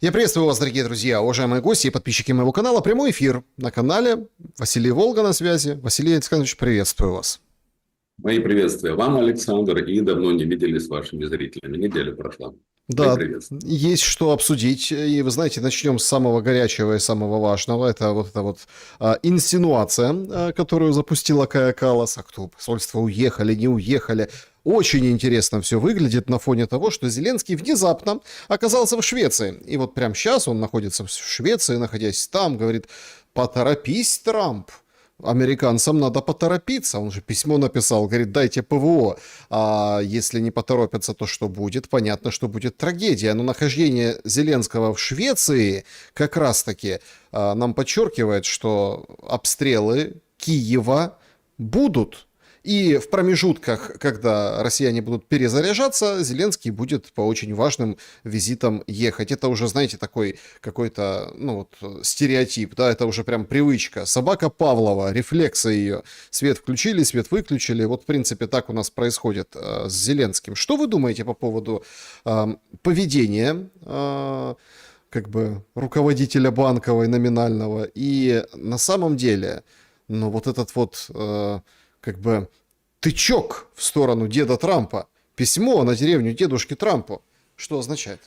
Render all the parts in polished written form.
Я приветствую вас, дорогие друзья, уважаемые гости и подписчики моего канала. Прямой эфир на канале. Василий Волга на связи. Василий Александрович, приветствую вас. Мои приветствия вам, Александр, и давно не виделись с вашими зрителями. Неделя прошла. Мои Да, приветствия. есть что обсудить. И вы знаете, начнем с самого горячего и самого важного. Это инсинуация, которую запустила Кая Каллас. А кто посольства уехали, не уехали. Очень интересно все выглядит на фоне того, что Зеленский внезапно оказался в Швеции. И вот прямо сейчас он находится в Швеции, находясь там, говорит: поторопись, Трамп. Американцам надо поторопиться. Он же письмо написал, говорит: дайте ПВО. А если не поторопятся, то что будет? Понятно, что будет трагедия. Но нахождение Зеленского в Швеции как раз-таки нам подчеркивает, что обстрелы Киева будут. И в промежутках, когда россияне будут перезаряжаться, Зеленский будет по очень важным визитам ехать. Это уже, знаете, такой какой-то, стереотип, да, это уже прям привычка. Собака Павлова, рефлексы ее. Свет включили, свет выключили. Вот, в принципе, так у нас происходит с Зеленским. Что вы думаете по поводу поведения руководителя Банковой номинального? И на самом деле, вот этот тычок в сторону деда Трампа, письмо на деревню дедушки Трампу, что означает?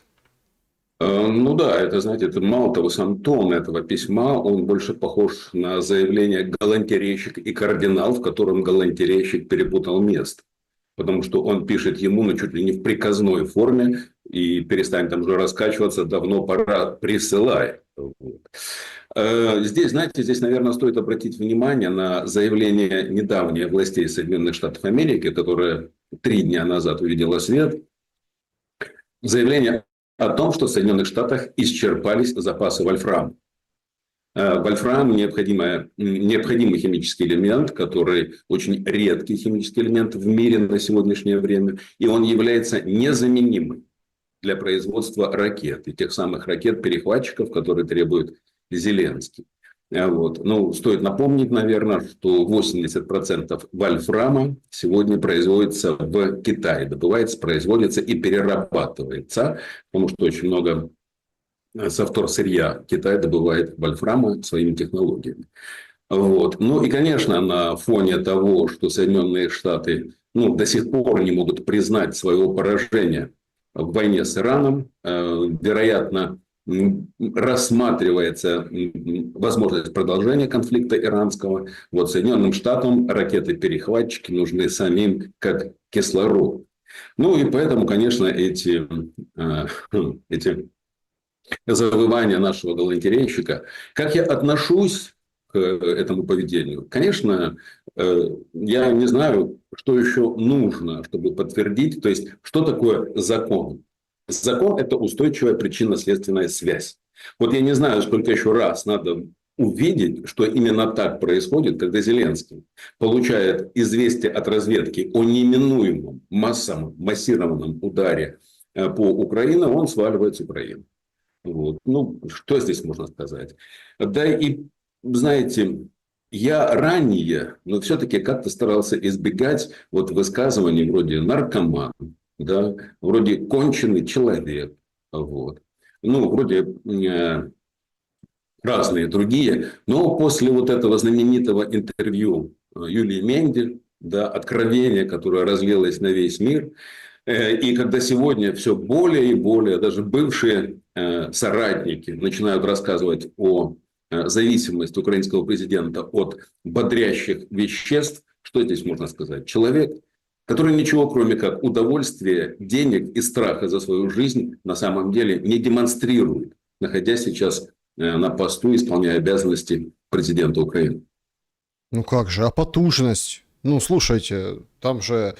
Ну да, это, знаете, это мало того, сам тон этого письма, он больше похож на заявление галантерейщик и кардинал, в котором галантерейщик перепутал место. Потому что он пишет ему, чуть ли не в приказной форме, и перестань там уже раскачиваться, давно пора, присылай. Вот. Здесь, знаете, наверное, стоит обратить внимание на заявление недавнее властей Соединенных Штатов Америки, которое 3 дня назад увидело свет. Заявление о том, что в Соединенных Штатах исчерпались запасы вольфрама. Вольфрам – необходимый химический элемент, который очень редкий химический элемент в мире на сегодняшнее время. И он является незаменимым для производства ракет. И тех самых ракет-перехватчиков, которые требует Зеленский. Вот. Стоит напомнить, наверное, что 80% вольфрама сегодня производится в Китае. Добывается, производится и перерабатывается. Потому что очень много со вторсырья Китай добывает вольфрама своими технологиями. Вот. И, конечно, на фоне того, что Соединенные Штаты до сих пор не могут признать своего поражения в войне с Ираном, вероятно, рассматривается возможность продолжения конфликта иранского. Вот Соединенным Штатам ракеты-перехватчики нужны самим как кислород. И поэтому, конечно, эти завывания нашего галантерейщика. Как я отношусь к этому поведению? Конечно, я не знаю, что еще нужно, чтобы подтвердить. То есть, что такое закон? Закон – это устойчивая причинно-следственная связь. Вот я не знаю, сколько еще раз надо увидеть, что именно так происходит, когда Зеленский получает известие от разведки о неминуемом массированном ударе по Украине, он сваливает с Украины. Вот. Что здесь можно сказать? Да и, знаете, я ранее, но все-таки как-то старался избегать высказываний вроде наркоман, да, вроде конченый человек, вот. Вроде разные другие. Но после этого знаменитого интервью Юлии Мендель, да, откровение, которое разлилось на весь мир, и когда сегодня все более и более, даже бывшие соратники начинают рассказывать о зависимости украинского президента от бодрящих веществ, что здесь можно сказать? Человек, который ничего, кроме как удовольствия, денег и страха за свою жизнь, на самом деле не демонстрирует, находясь сейчас на посту, исполняя обязанности президента Украины. Ну как же, а потужность? Слушайте, там же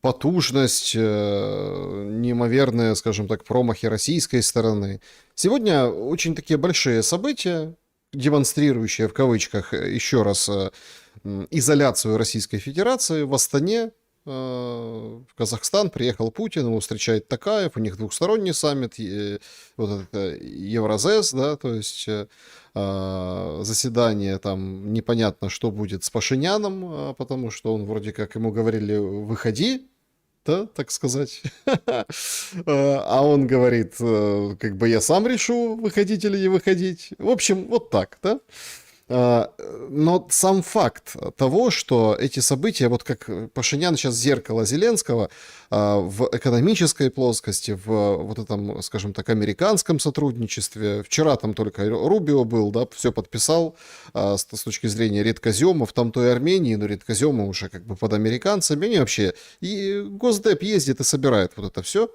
потужность, неимоверные, скажем так, промахи российской стороны. Сегодня очень такие большие события, демонстрирующие в кавычках еще раз изоляцию Российской Федерации. В Астане в Казахстан приехал Путин, его встречает Токаев, у них двухсторонний саммит, вот это Евразес, да, то есть заседание, там непонятно, что будет с Пашиняном, потому что он вроде как ему говорили: выходи, да, так сказать. А он говорит, как бы я сам решу, выходить или не выходить. В общем, вот так, да? Но сам факт того, что эти события, вот как Пашинян сейчас зеркало Зеленского, в экономической плоскости, в вот этом, скажем так, американском сотрудничестве. Вчера там только Рубио был, да, все подписал с точки зрения редкоземов, там той Армении, но редкоземы уже как бы под американцами. Они вообще, и Госдеп ездит и собирает вот это все.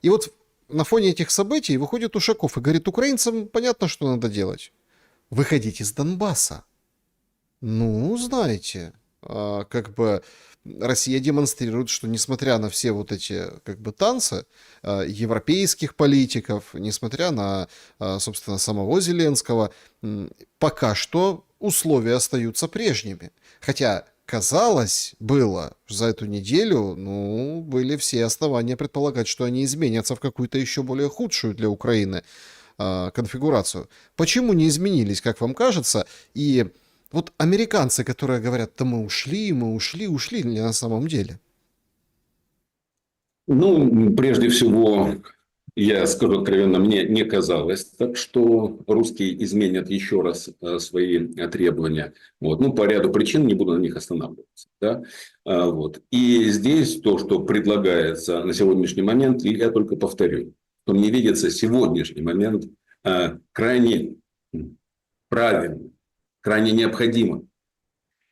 И вот на фоне этих событий выходит Ушаков и говорит, украинцам понятно, что надо делать. Выходить из Донбасса. Ну, знаете, как бы Россия демонстрирует, что несмотря на все вот эти как бы танцы европейских политиков, несмотря на, собственно, самого Зеленского, пока что условия остаются прежними. Хотя казалось было за эту неделю, ну, были все основания предполагать, что они изменятся в какую-то еще более худшую для Украины конфигурацию. Почему не изменились, как вам кажется? И вот американцы, которые говорят, да мы ушли, ушли ли на самом деле? Ну, прежде всего, я скажу откровенно, мне не казалось, так что русские изменят еще раз свои требования. Вот. Ну, по ряду причин, не буду на них останавливаться. Да? Вот. И здесь то, что предлагается на сегодняшний момент, я только повторю, что мне видится сегодняшний момент крайне правильным, крайне необходимым.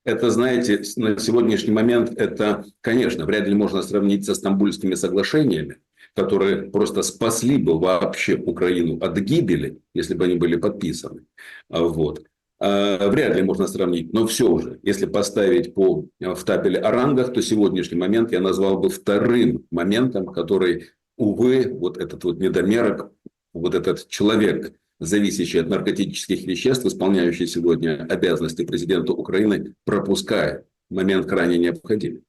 Это, знаете, на сегодняшний момент это, конечно, вряд ли можно сравнить со Стамбульскими соглашениями, которые просто спасли бы вообще Украину от гибели, если бы они были подписаны. Вот. Вряд ли можно сравнить, но все же, если поставить в табеле о рангах, то сегодняшний момент я назвал бы вторым моментом, который, увы, вот этот вот недомерок, вот этот человек, зависящий от наркотических веществ, исполняющий сегодня обязанности президента Украины, пропускает. Момент крайне необходим.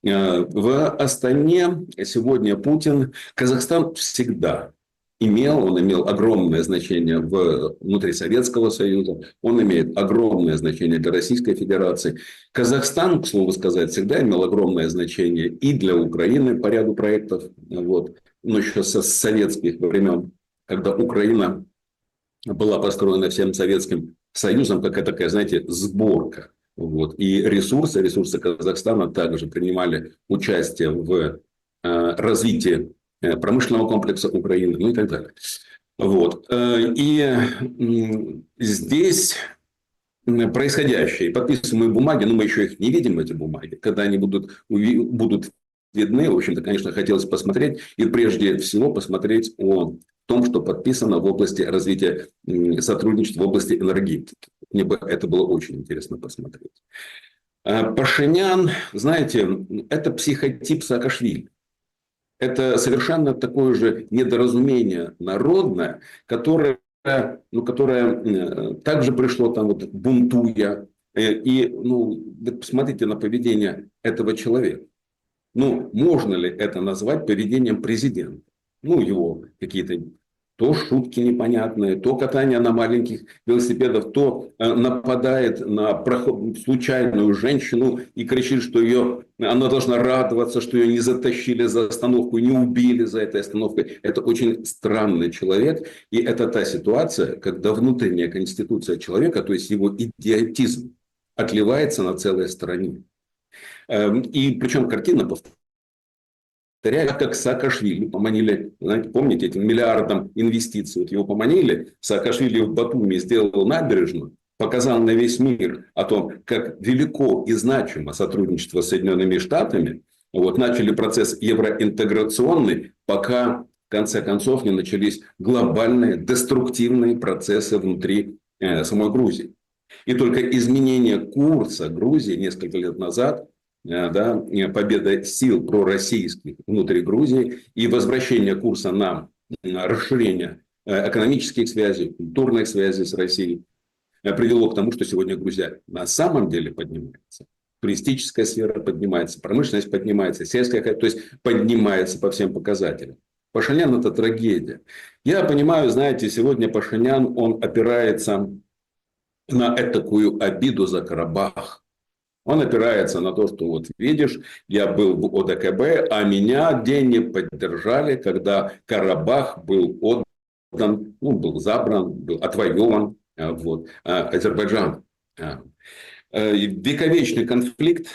В Астане сегодня Путин, Казахстан всегда он имел огромное значение внутри Советского Союза, он имеет огромное значение для Российской Федерации. Казахстан, к слову сказать, всегда имел огромное значение и для Украины по ряду проектов, вот, но еще со советских времен, когда Украина была построена всем Советским Союзом, как такая, знаете, сборка. Вот. И ресурсы Казахстана также принимали участие в развитии промышленного комплекса Украины, ну и так далее. Вот. И здесь происходящее, подписываемые бумаги, но мы еще их не видим, эти бумаги, когда они будут видны, в общем-то, конечно, хотелось посмотреть, и прежде всего посмотреть о том, что подписано в области развития сотрудничества в области энергетики. Мне бы это было очень интересно посмотреть. Пашинян, знаете, это психотип Саакашвили. Это совершенно такое же недоразумение народное, которое также пришло там вот бунтуя. И посмотрите на поведение этого человека. Ну, можно ли это назвать поведением президента? Ну, его какие-то то шутки непонятные, то катание на маленьких велосипедах, то нападает на случайную женщину и кричит, что она должна радоваться, что ее не затащили за остановку, не убили за этой остановкой. Это очень странный человек. И это та ситуация, когда внутренняя конституция человека, то есть его идиотизм, отливается на целой стране. И причем картина повторяет, как Саакашвили поманили, знаете, помните, этим миллиардом инвестиций. Вот его поманили, Саакашвили в Батуми сделал набережную, показал на весь мир о том, как велико и значимо сотрудничество с Соединенными Штатами. Вот, начали процесс евроинтеграционный, пока в конце концов не начались глобальные деструктивные процессы внутри самой Грузии. И только изменение курса Грузии несколько лет назад, победа сил пророссийских внутри Грузии и возвращение курса на расширение экономических связей, культурных связей с Россией привело к тому, что сегодня Грузия на самом деле поднимается. Туристическая сфера поднимается, промышленность поднимается, сельская, то есть поднимается по всем показателям. Пашинян – это трагедия. Я понимаю, знаете, сегодня Пашинян, он опирается на такую обиду за Карабах. Он опирается на то, что вот видишь, я был в ОДКБ, а меня день не поддержали, когда Карабах был отдан, ну, был забран, был отвоеван вот, Азербайджан. Вековечный конфликт,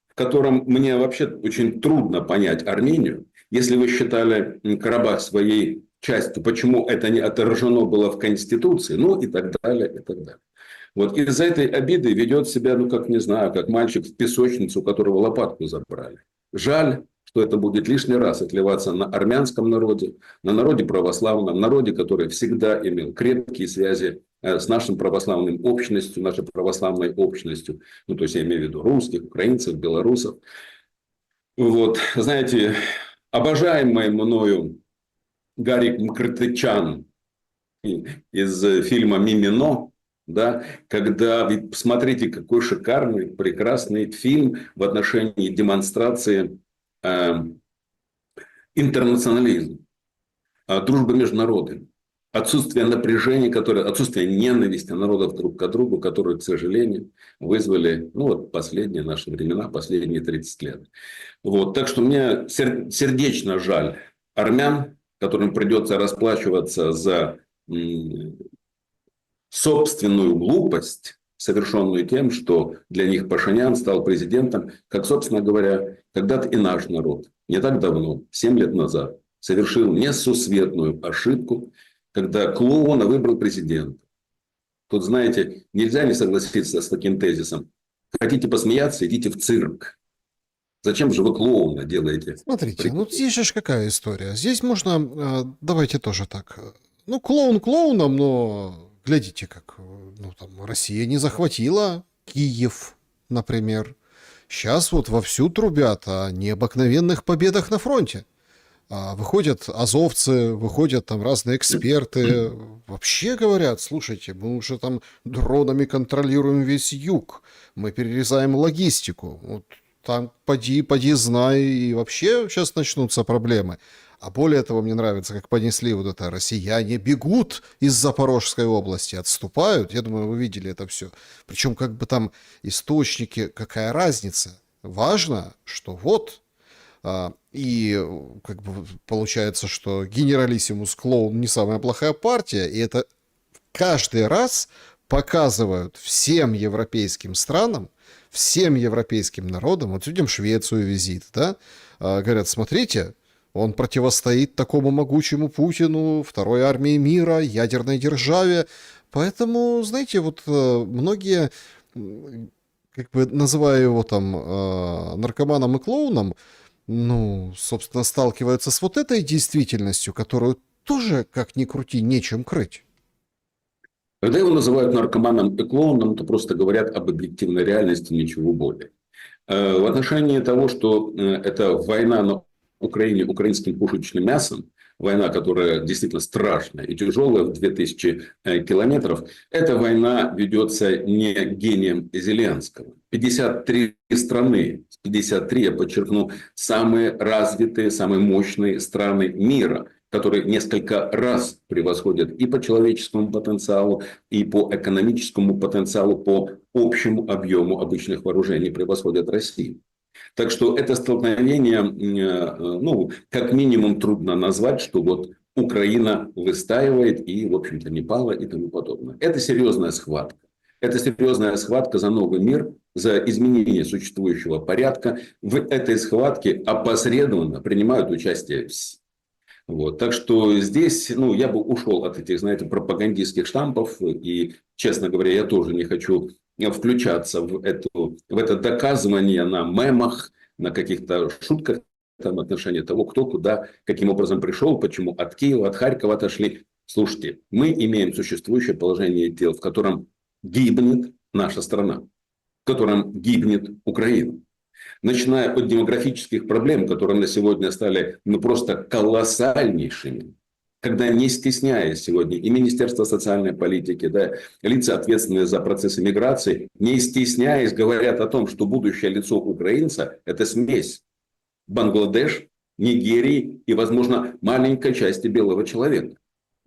в котором мне вообще очень трудно понять Армению. Если вы считали Карабах своей частью, почему это не отражено было в Конституции, ну и так далее, и так далее. Вот из-за этой обиды ведет себя, ну, как не знаю, как мальчик в песочницу, у которого лопатку забрали. Жаль, что это будет лишний раз отливаться на армянском народе, на народе православном, народе, который всегда имел крепкие связи с нашим православным общностью, нашей православной общностью. Ну, то есть, я имею в виду русских, украинцев, белорусов. Вот, знаете, обожаемый мною Гарик Мкртычан из фильма «Мимино», да, когда, ведь посмотрите, какой шикарный, прекрасный фильм в отношении демонстрации интернационализма, дружбы между народами, отсутствие напряжения, отсутствие ненависти народов друг к другу, которые, к сожалению, вызвали, ну, вот последние наши времена, последние 30 лет. Вот, так что мне сердечно жаль армян, которым придется расплачиваться за собственную глупость, совершенную тем, что для них Пашинян стал президентом, как, собственно говоря, когда-то и наш народ не так давно, 7 лет назад, совершил несусветную ошибку, когда клоуна выбрал президент. Тут, знаете, нельзя не согласиться с таким тезисом. Хотите посмеяться, идите в цирк. Зачем же вы клоуна делаете? Смотрите, ну здесь же ж какая история. Здесь можно, давайте тоже так. Ну, клоун клоуном, но глядите, как ну, там, Россия не захватила Киев, например. Сейчас вот вовсю трубят о необыкновенных победах на фронте. Выходят азовцы, выходят там разные эксперты. Вообще говорят, слушайте, мы уже там дронами контролируем весь юг. Мы перерезаем логистику. Вот там поди знай, и вообще сейчас начнутся проблемы. А более того, мне нравится, как понесли вот это: россияне бегут из Запорожской области, отступают. Я думаю, вы видели это все. Причем как бы там источники, какая разница? Важно, что вот... И как бы получается, что генералиссимус клоун не самая плохая партия, и это каждый раз показывают всем европейским странам, всем европейским народам. Вот видим Швецию визит, да? Говорят, смотрите, он противостоит такому могучему Путину, второй армии мира, ядерной державе. Поэтому, знаете, вот многие, как бы называя его там наркоманом и клоуном, ну, собственно, сталкиваются с вот этой действительностью, которую тоже, как ни крути, нечем крыть. Когда его называют наркоманом и клоуном, то просто говорят об объективной реальности, ничего более. В отношении того, что это война на Украине украинским пушечным мясом, война, которая действительно страшная и тяжелая в 2000 километров, эта война ведется не гением Зеленского. 53 страны, 53, я подчеркну, самые развитые, самые мощные страны мира, которые несколько раз превосходят и по человеческому потенциалу, и по экономическому потенциалу, по общему объему обычных вооружений превосходят Россию. Так что это столкновение, ну, как минимум трудно назвать, что вот Украина выстаивает и, в общем-то, не пала и тому подобное. Это серьезная схватка. Это серьезная схватка за новый мир, за изменение существующего порядка. В этой схватке опосредованно принимают участие все. Вот. Так что здесь, ну, я бы ушел от этих, знаете, пропагандистских штампов. И, честно говоря, я тоже не хочу включаться в это доказывание на мемах, на каких-то шутках там, в отношении того, кто куда, каким образом пришел, почему от Киева, от Харькова отошли. Слушайте, мы имеем существующее положение дел, в котором гибнет наша страна, в котором гибнет Украина. Начиная от демографических проблем, которые на сегодня стали ну, просто колоссальнейшими, когда, не стесняясь сегодня и Министерство социальной политики, да, лица, ответственные за процессы миграции, не стесняясь, говорят о том, что будущее лицо украинца – это смесь Бангладеш, Нигерии и, возможно, маленькой части белого человека.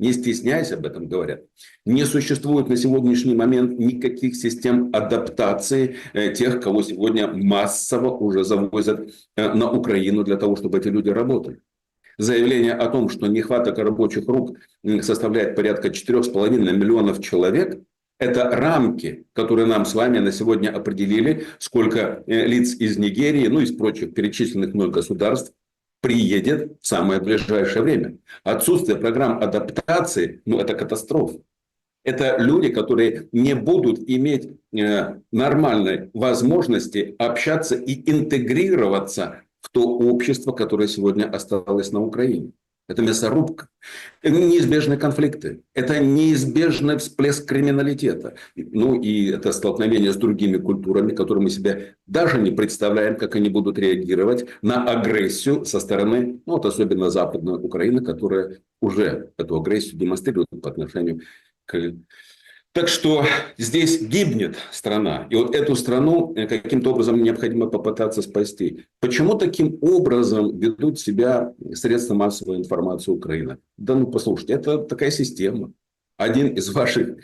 Не стесняясь об этом говорят. Не существует на сегодняшний момент никаких систем адаптации тех, кого сегодня массово уже завозят на Украину для того, чтобы эти люди работали. Заявление о том, что нехватка рабочих рук составляет порядка 4,5 миллионов человек, это рамки, которые нам с вами на сегодня определили, сколько лиц из Нигерии, ну и из прочих перечисленных мной государств приедет в самое ближайшее время. Отсутствие программ адаптации, ну это катастрофа. Это люди, которые не будут иметь нормальной возможности общаться и интегрироваться в то общество, которое сегодня осталось на Украине. Это мясорубка. Это неизбежные конфликты. Это неизбежный всплеск криминалитета. Ну и это столкновение с другими культурами, которые мы себе даже не представляем, как они будут реагировать на агрессию со стороны, ну вот особенно Западной Украины, которая уже эту агрессию демонстрирует по отношению к... Так что здесь гибнет страна. И вот эту страну каким-то образом необходимо попытаться спасти. Почему таким образом ведут себя средства массовой информации Украины? Да ну послушайте, это такая система. Один из ваших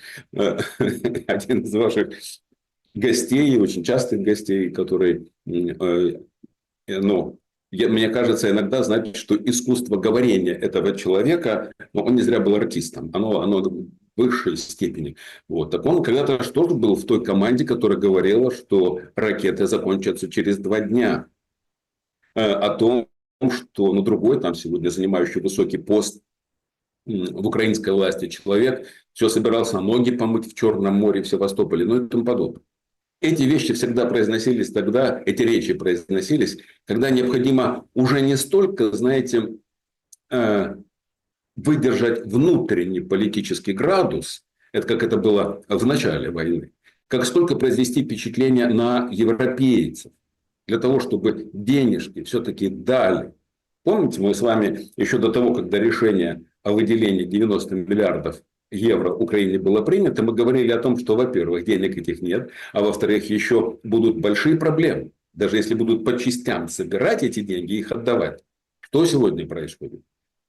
гостей, очень частых гостей, который, ну, мне кажется, иногда, знаете, что искусство говорения этого человека, ну, он не зря был артистом, оно в высшей степени. Вот. Так он когда-то что же был в той команде, которая говорила, что ракеты закончатся через 2 дня. О том, что другой, там сегодня занимающий высокий пост в украинской власти человек, все собирался ноги помыть в Черном море, в Севастополе, ну и тому подобное. Эти вещи всегда произносились тогда, эти речи произносились, когда необходимо уже не столько, знаете, выдержать внутренний политический градус, это как это было в начале войны, как сколько произвести впечатление на европейцев, для того, чтобы денежки все-таки дали. Помните, мы с вами еще до того, когда решение о выделении 90 миллиардов евро Украине было принято, мы говорили о том, что, во-первых, денег этих нет, а во-вторых, еще будут большие проблемы. Даже если будут по частям собирать эти деньги и их отдавать. Что сегодня происходит?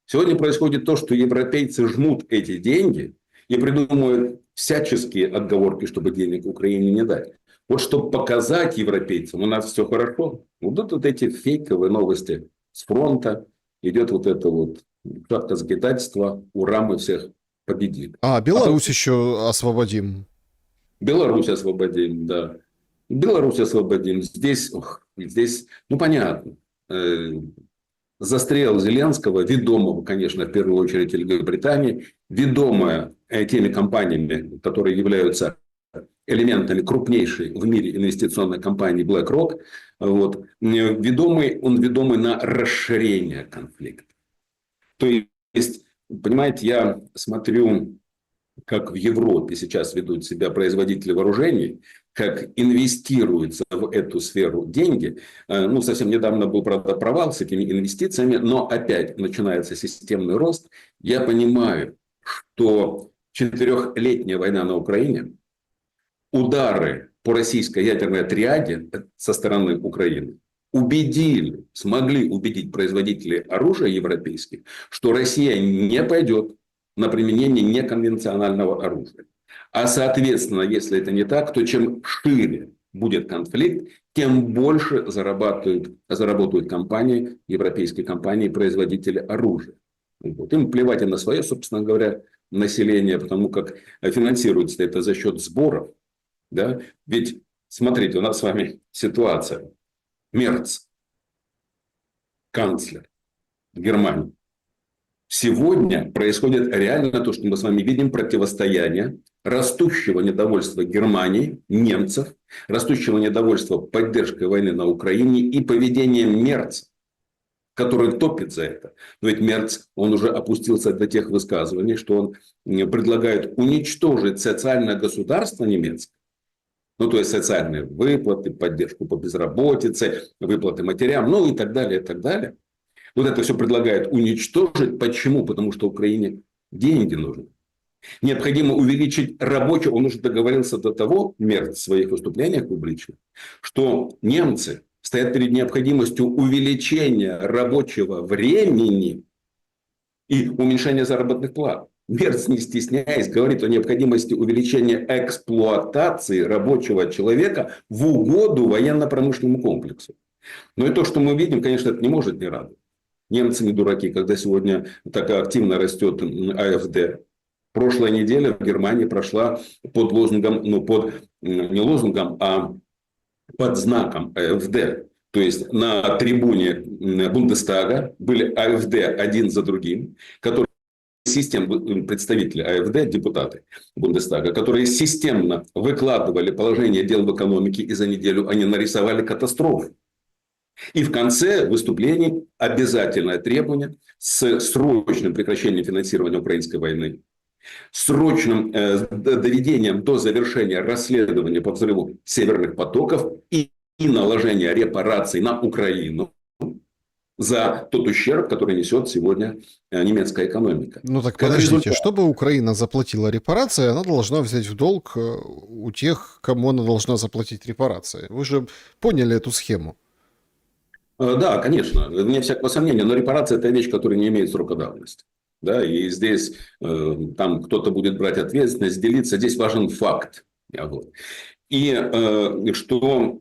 Сегодня происходит то, что европейцы жмут эти деньги и придумывают всяческие отговорки, чтобы денег Украине не дать. Вот чтобы показать европейцам, у нас все хорошо. Вот эти фейковые новости с фронта, идет вот это вот шапкосгитательство, ура, мы всех победили. А Беларусь еще освободим. Беларусь освободим, да. Беларусь освободим. Здесь, ну понятно. Застрел Зеленского, ведомого, конечно, в первую очередь Великобритании, ведомая теми компаниями, которые являются элементами крупнейшей в мире инвестиционной компании BlackRock, вот, он ведомый на расширение конфликта. То есть, понимаете, я смотрю, как в Европе сейчас ведут себя производители вооружений, как инвестируются в эту сферу деньги. Ну, совсем недавно был, правда, провал с этими инвестициями, но опять начинается системный рост. Я понимаю, что 4-летняя война на Украине, удары по российской ядерной триаде со стороны Украины смогли убедить производителей оружия европейских, что Россия не пойдет на применение неконвенционального оружия. А соответственно, если это не так, то чем шире будет конфликт, тем больше заработают компании, европейские компании, производители оружия. Вот. Им плевать и на свое, собственно говоря, население, потому как финансируется это за счет сборов. Да? Ведь, смотрите, у нас с вами ситуация. Мерц, канцлер Германии. Сегодня происходит реально то, что мы с вами видим, противостояние растущего недовольства Германии, немцев, растущего недовольства поддержкой войны на Украине и поведением Мерца, который топит за это. Но ведь Мерц, он уже опустился до тех высказываний, что он предлагает уничтожить социальное государство немецкое, ну, то есть социальные выплаты, поддержку по безработице, выплаты матерям, ну и так далее, и так далее. Вот это все предлагает уничтожить. Почему? Потому что Украине деньги нужны. Необходимо увеличить рабочую. Он уже договорился до того, Мерц в своих выступлениях публичных, что немцы стоят перед необходимостью увеличения рабочего времени и уменьшения заработных плат. Мерц, не стесняясь, говорит о необходимости увеличения эксплуатации рабочего человека в угоду военно-промышленнему комплексу. Но и то, что мы видим, конечно, это не может не радовать. Немцы не дураки, когда сегодня так активно растет АФД. Прошлая неделя в Германии прошла под лозунгом, не лозунгом, а под знаком АФД. То есть на трибуне Бундестага были АФД один за другим, которые представители АФД, депутаты Бундестага, которые системно выкладывали положение дел в экономике, и за неделю они нарисовали катастрофу. И в конце выступлений обязательное требование с срочным прекращением финансирования украинской войны, срочным доведением до завершения расследования по взрыву северных потоков и наложения репараций на Украину за тот ущерб, который несет сегодня немецкая экономика. Ну так Как подождите, результат, чтобы Украина заплатила репарации, она должна взять в долг у тех, кому она должна заплатить репарации. Вы же поняли эту схему. Да, конечно, вне всякого сомнения, но репарация – это вещь, которая не имеет срока давности. Да, и здесь там кто-то будет брать ответственность, делиться. Здесь важен факт. Вот. И что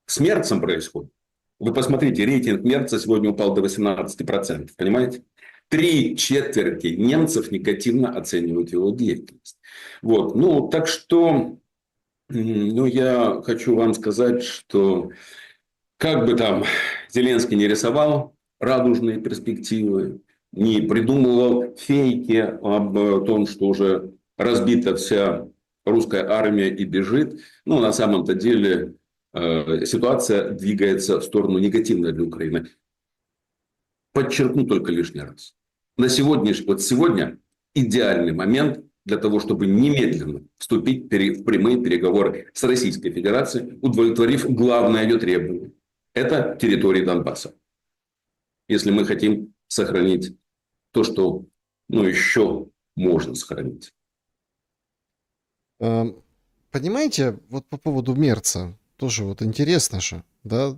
с Мерцем происходит? Вы посмотрите, рейтинг Мерца сегодня упал до 18%. Понимаете? 3/4 немцев негативно оценивают его деятельность. Вот. Ну, так что я хочу вам сказать, что как бы там Зеленский не рисовал радужные перспективы, не придумывал фейки об том, что уже разбита вся русская армия и бежит, ну, на самом-то деле ситуация двигается в сторону негативной для Украины. Подчеркну только лишний раз. Сегодня идеальный момент для того, чтобы немедленно вступить в прямые переговоры с Российской Федерацией, удовлетворив главное ее требование. Это территории Донбасса. Если мы хотим сохранить то, что еще можно сохранить. Понимаете, вот по поводу Мерца, тоже вот интересно же, да,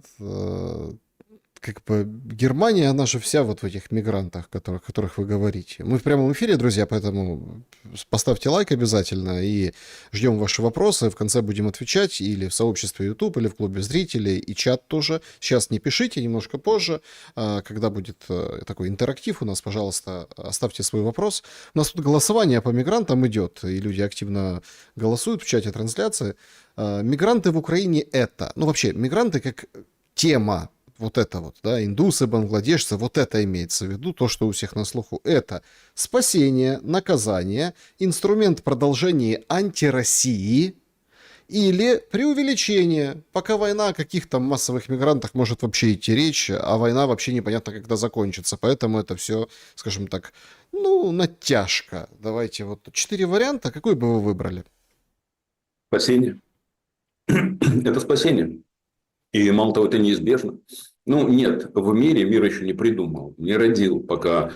как бы Германия, она же вся вот в этих мигрантах, о которых вы говорите. Мы в прямом эфире, друзья, поэтому поставьте лайк обязательно и ждем ваши вопросы. В конце будем отвечать или в сообществе YouTube, или в клубе зрителей, и чат тоже. Сейчас не пишите, немножко позже, когда будет такой интерактив у нас, пожалуйста, оставьте свой вопрос. У нас тут голосование по мигрантам идет, и люди активно голосуют в чате трансляции. Мигранты в Украине это, ну вообще, мигранты как тема, вот это вот, да, индусы, бангладешцы, вот это имеется в виду, то, что у всех на слуху. Это спасение, наказание, инструмент продолжения антироссии или преувеличение. Пока война о каких-то массовых мигрантах может вообще идти речь, а война вообще непонятно, когда закончится. Поэтому это все, скажем так, натяжка. Давайте вот 4 варианта. Какой бы вы выбрали? Спасение. Это спасение. И мало того, это неизбежно. Нет, в мире мир еще не придумал, не родил пока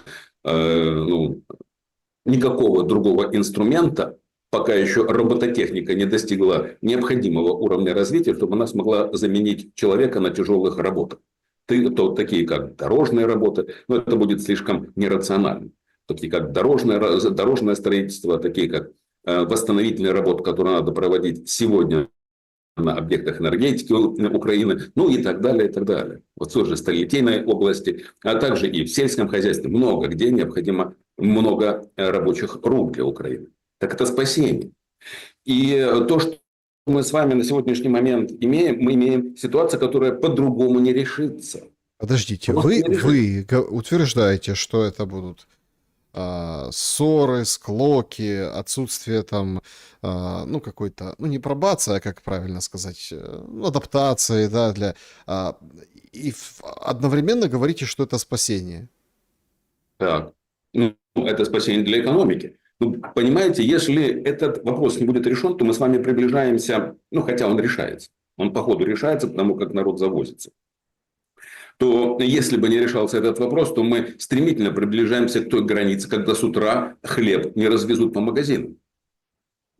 никакого другого инструмента, пока еще робототехника не достигла необходимого уровня развития, чтобы она смогла заменить человека на тяжелых работах. Такие как дорожные работы, но это будет слишком нерационально. Такие как дорожное строительство, такие как восстановительные работы, которые надо проводить сегодня на объектах энергетики Украины, и так далее, и так далее. Вот тоже в сталелитейной области, а также и в сельском хозяйстве. Много где необходимо много рабочих рук для Украины. Так это спасение. И то, что мы с вами на сегодняссний момент мы имеем ситуацию, которая по-другому не решится. Подождите, вы утверждаете, что это будут ссоры, склоки, отсутствие там, какой-то, не пробация, как правильно сказать, адаптации, да, и одновременно говорите, что это спасение. Так, это спасение для экономики. Понимаете, если этот вопрос не будет решен, то мы с вами приближаемся, хотя он решается. Он по ходу решается, потому как народ завозится. То если бы не решался этот вопрос, то мы стремительно приближаемся к той границе, когда с утра хлеб не развезут по магазинам.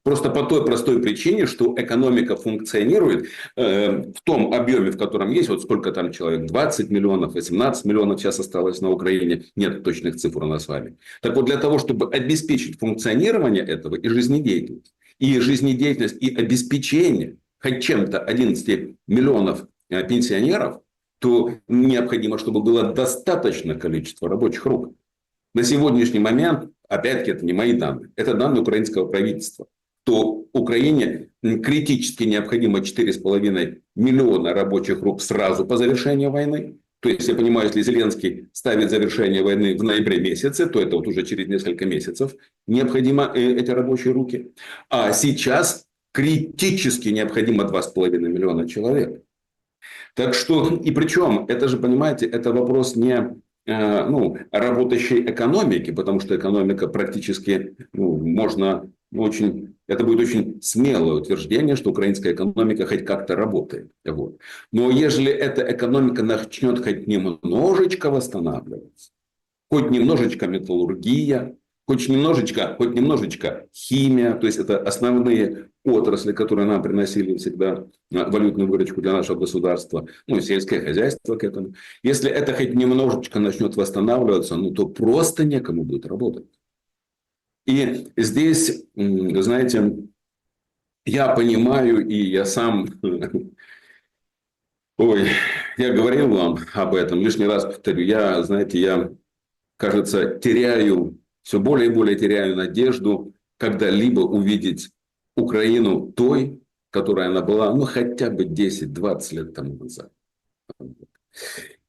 Просто по той простой причине, что экономика функционирует в том объеме, в котором есть. Вот сколько там человек? 20 миллионов, 18 миллионов сейчас осталось на Украине. Нет точных цифр у нас с вами. Так вот, для того, чтобы обеспечить функционирование этого и жизнедеятельность, и обеспечение хоть чем-то 11 миллионов пенсионеров, то необходимо, чтобы было достаточное количество рабочих рук. На сегодняшний момент, опять-таки, это не мои данные, это данные украинского правительства, то Украине критически необходимо 4,5 миллиона рабочих рук сразу по завершению войны. То есть, я понимаю, если Зеленский ставит завершение войны в ноябре месяце, то это вот уже через несколько месяцев необходимо эти рабочие руки. А сейчас критически необходимо 2,5 миллиона человек. Так что, и причем, это же, понимаете, это вопрос не работающей экономики, потому что экономика практически можно очень... Это будет очень смелое утверждение, что украинская экономика хоть как-то работает. Вот. Но если эта экономика начнет хоть немножечко восстанавливаться, хоть немножечко металлургия, хоть немножечко химия, то есть это основные отрасли, которые нам приносили всегда валютную выручку для нашего государства, сельское хозяйство к этому. Если это хоть немножечко начнет восстанавливаться, то просто некому будет работать. И здесь, знаете, я понимаю, и я сам, я говорил вам об этом, лишний раз повторю, я, кажется, все более и более теряю надежду когда-либо увидеть Украину той, которой она была, хотя бы 10-20 лет тому назад.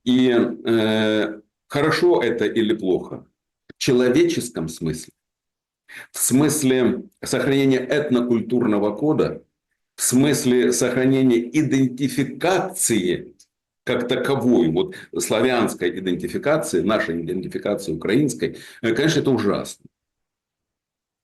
И хорошо это или плохо? В человеческом смысле, в смысле сохранения этнокультурного кода, в смысле сохранения идентификации как таковой, славянской идентификации, нашей идентификации украинской, конечно, это ужасно.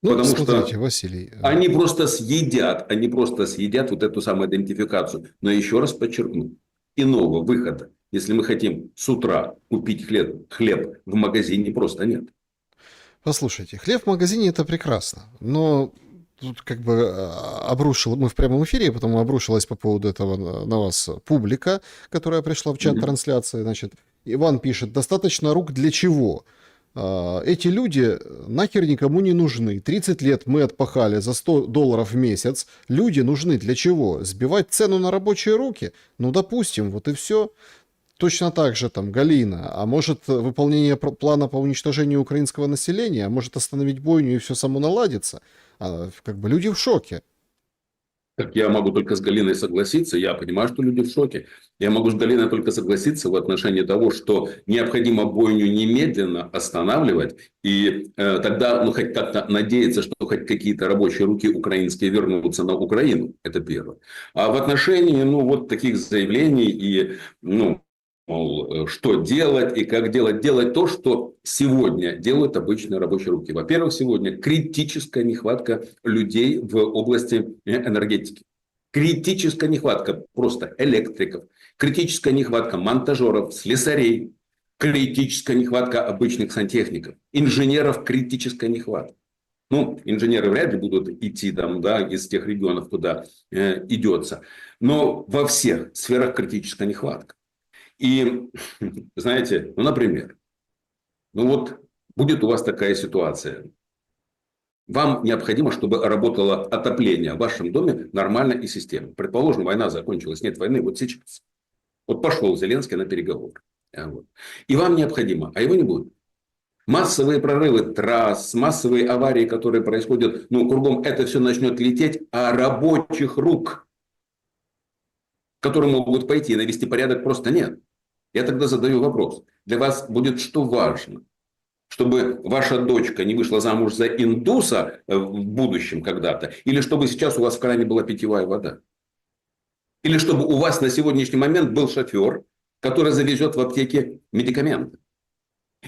Потому смотрите, что Василий... они просто съедят вот эту самую идентификацию. Но еще раз подчеркну, иного выхода, если мы хотим с утра купить хлеб в магазине, просто нет. Послушайте, хлеб в магазине – это прекрасно, но тут мы в прямом эфире, потом обрушилась по поводу этого на вас публика, которая пришла в чат трансляции. Значит, Иван пишет: достаточно рук для чего? Эти люди нахер никому не нужны. 30 лет мы отпахали за $100 в месяц. Люди нужны для чего? Сбивать цену на рабочие руки? Допустим, вот и все. Точно так же Галина. А может, выполнение плана по уничтожению украинского населения? А может, остановить бойню и все само наладится? Люди в шоке. Так я могу только с Галиной согласиться. Я понимаю, что люди в шоке. Я могу с Галиной только согласиться в отношении того, что необходимо бойню немедленно останавливать. И тогда, хоть как-то надеяться, что хоть какие-то рабочие руки украинские вернутся на Украину. Это первое. А в отношении, таких заявлений и, что делать и как делать. Делать то, что сегодня делают обычные рабочие руки. Во-первых, сегодня критическая нехватка людей в области энергетики. Критическая нехватка просто электриков. Критическая нехватка монтажеров, слесарей. Критическая нехватка обычных сантехников. Инженеров критическая нехватка. Инженеры вряд ли будут идти из тех регионов, куда идется. Но во всех сферах критическая нехватка. И, знаете, например, будет у вас такая ситуация. Вам необходимо, чтобы работало отопление в вашем доме нормально и системно. Предположим, война закончилась, нет войны сейчас. Пошел Зеленский на переговоры. И вам необходимо, а его не будет. Массовые прорывы трасс, массовые аварии, которые происходят, кругом, это все начнет лететь, а рабочих рук, которые могут пойти и навести порядок, просто нет. Я тогда задаю вопрос. Для вас будет что важно? Чтобы ваша дочка не вышла замуж за индуса в будущем когда-то? Или чтобы сейчас у вас в кране была питьевая вода? Или чтобы у вас на сегодняшний момент был шофер, который завезет в аптеке медикаменты?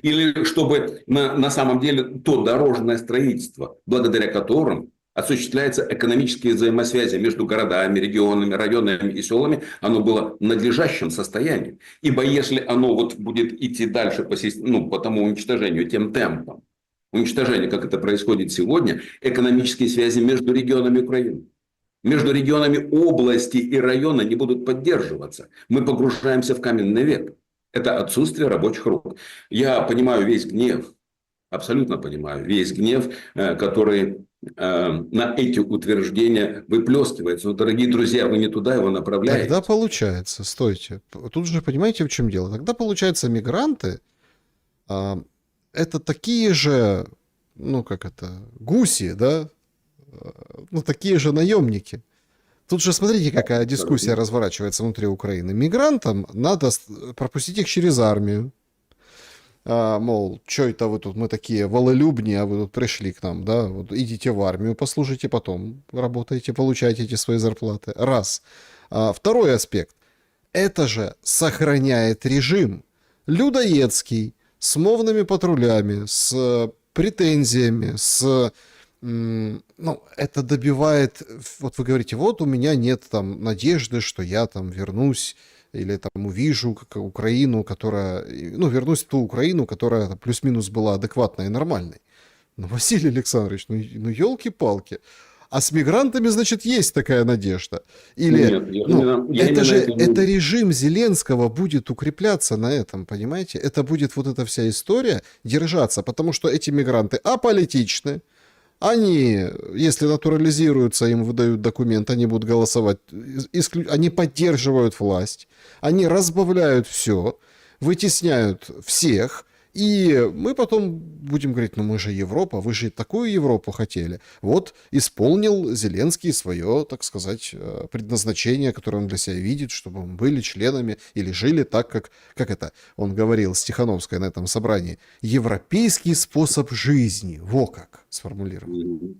Или чтобы на самом деле то дорожное строительство, благодаря которым осуществляются экономические взаимосвязи между городами, регионами, районами и селами, оно было в надлежащем состоянии. Ибо если оно будет идти дальше по тому уничтожению, тем темпом, уничтожения, как это происходит сегодня, экономические связи между регионами Украины. Между регионами области и района не будут поддерживаться. Мы погружаемся в каменный век. Это отсутствие рабочих рук. Я понимаю весь гнев, абсолютно понимаю весь гнев, который на эти утверждения выплескивается. Но, дорогие друзья, вы не туда его направляете. Тогда получается, стойте, тут же понимаете, в чем дело? Тогда получается мигранты это такие же, ну как это, гуси, да? Ну такие же наемники. Тут же смотрите, какая дискуссия разворачивается внутри Украины. Мигрантам надо пропустить их через армию. Мол, что это вы тут, мы такие волелюбные, а вы тут пришли к нам, да? Вот идите в армию, послужите, потом работаете, получаете эти свои зарплаты. Раз. Второй аспект. Это же сохраняет режим людоедский, с мовными патрулями, с претензиями, ну, это добивает, вот вы говорите, вот у меня нет там надежды, что я там вернусь или там увижу Украину, которая, ну, вернусь в ту Украину, которая плюс-минус была адекватной и нормальной. Ну, Василий Александрович, ну елки-палки. А с мигрантами, значит, есть такая надежда. Или, Нет, это режим Зеленского будет укрепляться на этом, понимаете? Это будет вот эта вся история держаться, потому что эти мигранты аполитичны. Они, если натурализируются, им выдают документ, они будут голосовать, они поддерживают власть, они разбавляют все, вытесняют всех, и мы потом будем говорить, ну мы же Европа, вы же такую Европу хотели. Вот исполнил Зеленский свое, так сказать, предназначение, которое он для себя видит, чтобы мы были членами или жили так, как это он говорил с Тихановской на этом собрании. Европейский способ жизни. Во как сформулировал.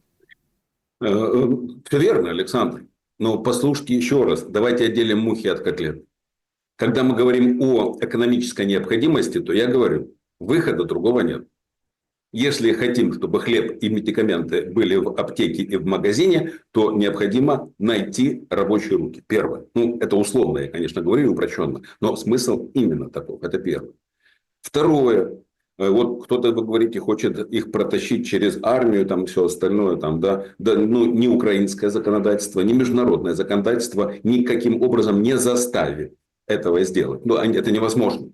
Все верно, Александр. Но послушайте еще раз. Давайте отделим мухи от котлет. Когда мы говорим о экономической необходимости, то я говорю, выхода другого нет. Если хотим, чтобы хлеб и медикаменты были в аптеке и в магазине, то необходимо найти рабочие руки. Первое. Ну, это условно, я, конечно, говорю упрощенно, но смысл именно таков. Это первое. Второе. Вот кто-то, вы говорите, хочет их протащить через армию, там все остальное, там, да, ну, ни украинское законодательство, ни международное законодательство никаким образом не заставит этого сделать. Ну, это невозможно.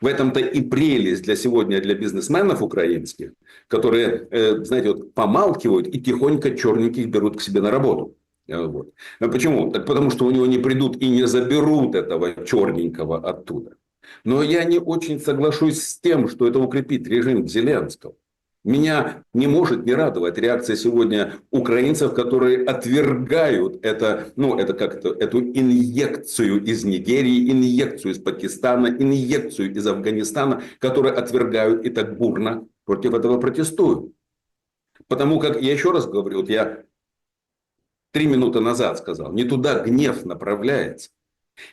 В этом-то и прелесть для сегодня для бизнесменов украинских, которые, знаете, вот помалкивают и тихонько черненьких берут к себе на работу. Вот. Почему? Так потому что у него не придут и не заберут этого черненького оттуда. Но я не очень соглашусь с тем, что это укрепит режим Зеленского. Меня не может не радовать реакция сегодня украинцев, которые отвергают это, ну, это как-то, эту инъекцию из Нигерии, инъекцию из Пакистана, инъекцию из Афганистана, которые отвергают и так бурно против этого протестуют. Потому как, я еще раз говорю, вот я 3 минуты назад сказал, не туда гнев направляется.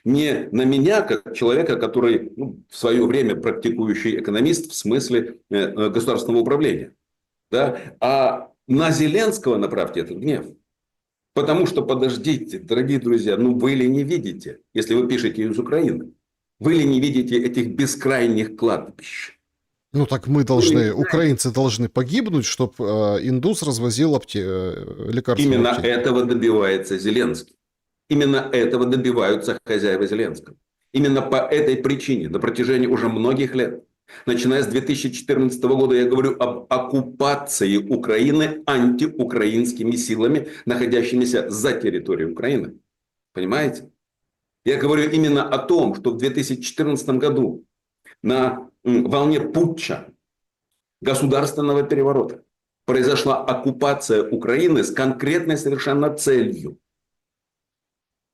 Не на меня, как человека, который в свое время практикующий экономист в смысле государственного управления, да, а на Зеленского направьте этот гнев. Потому что, подождите, дорогие друзья, ну вы ли не видите, если вы пишете из Украины, вы ли не видите этих бескрайних кладбищ? Ну так мы должны, украинцы должны погибнуть, чтобы индус развозил лекарства. Именно этого добивается Зеленский. Именно этого добиваются хозяева Зеленского. Именно по этой причине на протяжении уже многих лет, начиная с 2014 года, я говорю об оккупации Украины антиукраинскими силами, находящимися за территорией Украины. Понимаете? Я говорю именно о том, что в 2014 году на волне путча, государственного переворота, произошла оккупация Украины с конкретной совершенно целью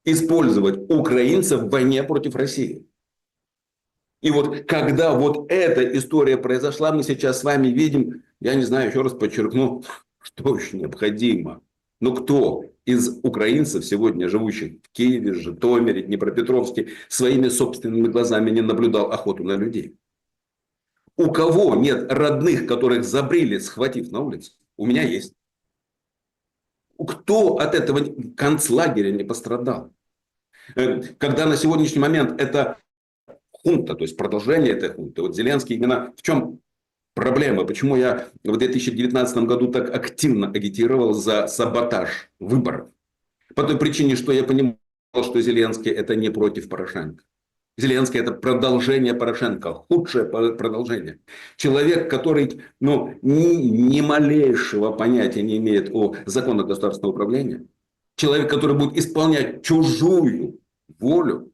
использовать украинцев в войне против России. И вот когда вот эта история произошла, мы сейчас с вами видим, я не знаю, еще раз подчеркну, что очень необходимо. Но кто из украинцев, сегодня живущих в Киеве, Житомире, Днепропетровске, своими собственными глазами не наблюдал охоту на людей? У кого нет родных, которых забрили, схватив на улице? У меня есть. Кто от этого концлагеря не пострадал? Когда на сегодняшний момент это хунта, то есть продолжение этой хунты. Вот Зеленский именно в чем Проблема, почему я в 2019 году так активно агитировал за саботаж выборов. По той причине, что я понимал, что Зеленский это не против Порошенко. Зеленский это продолжение Порошенко, худшее продолжение. Человек, который ни малейшего понятия не имеет о законах государственного управления. Человек, который будет исполнять чужую волю.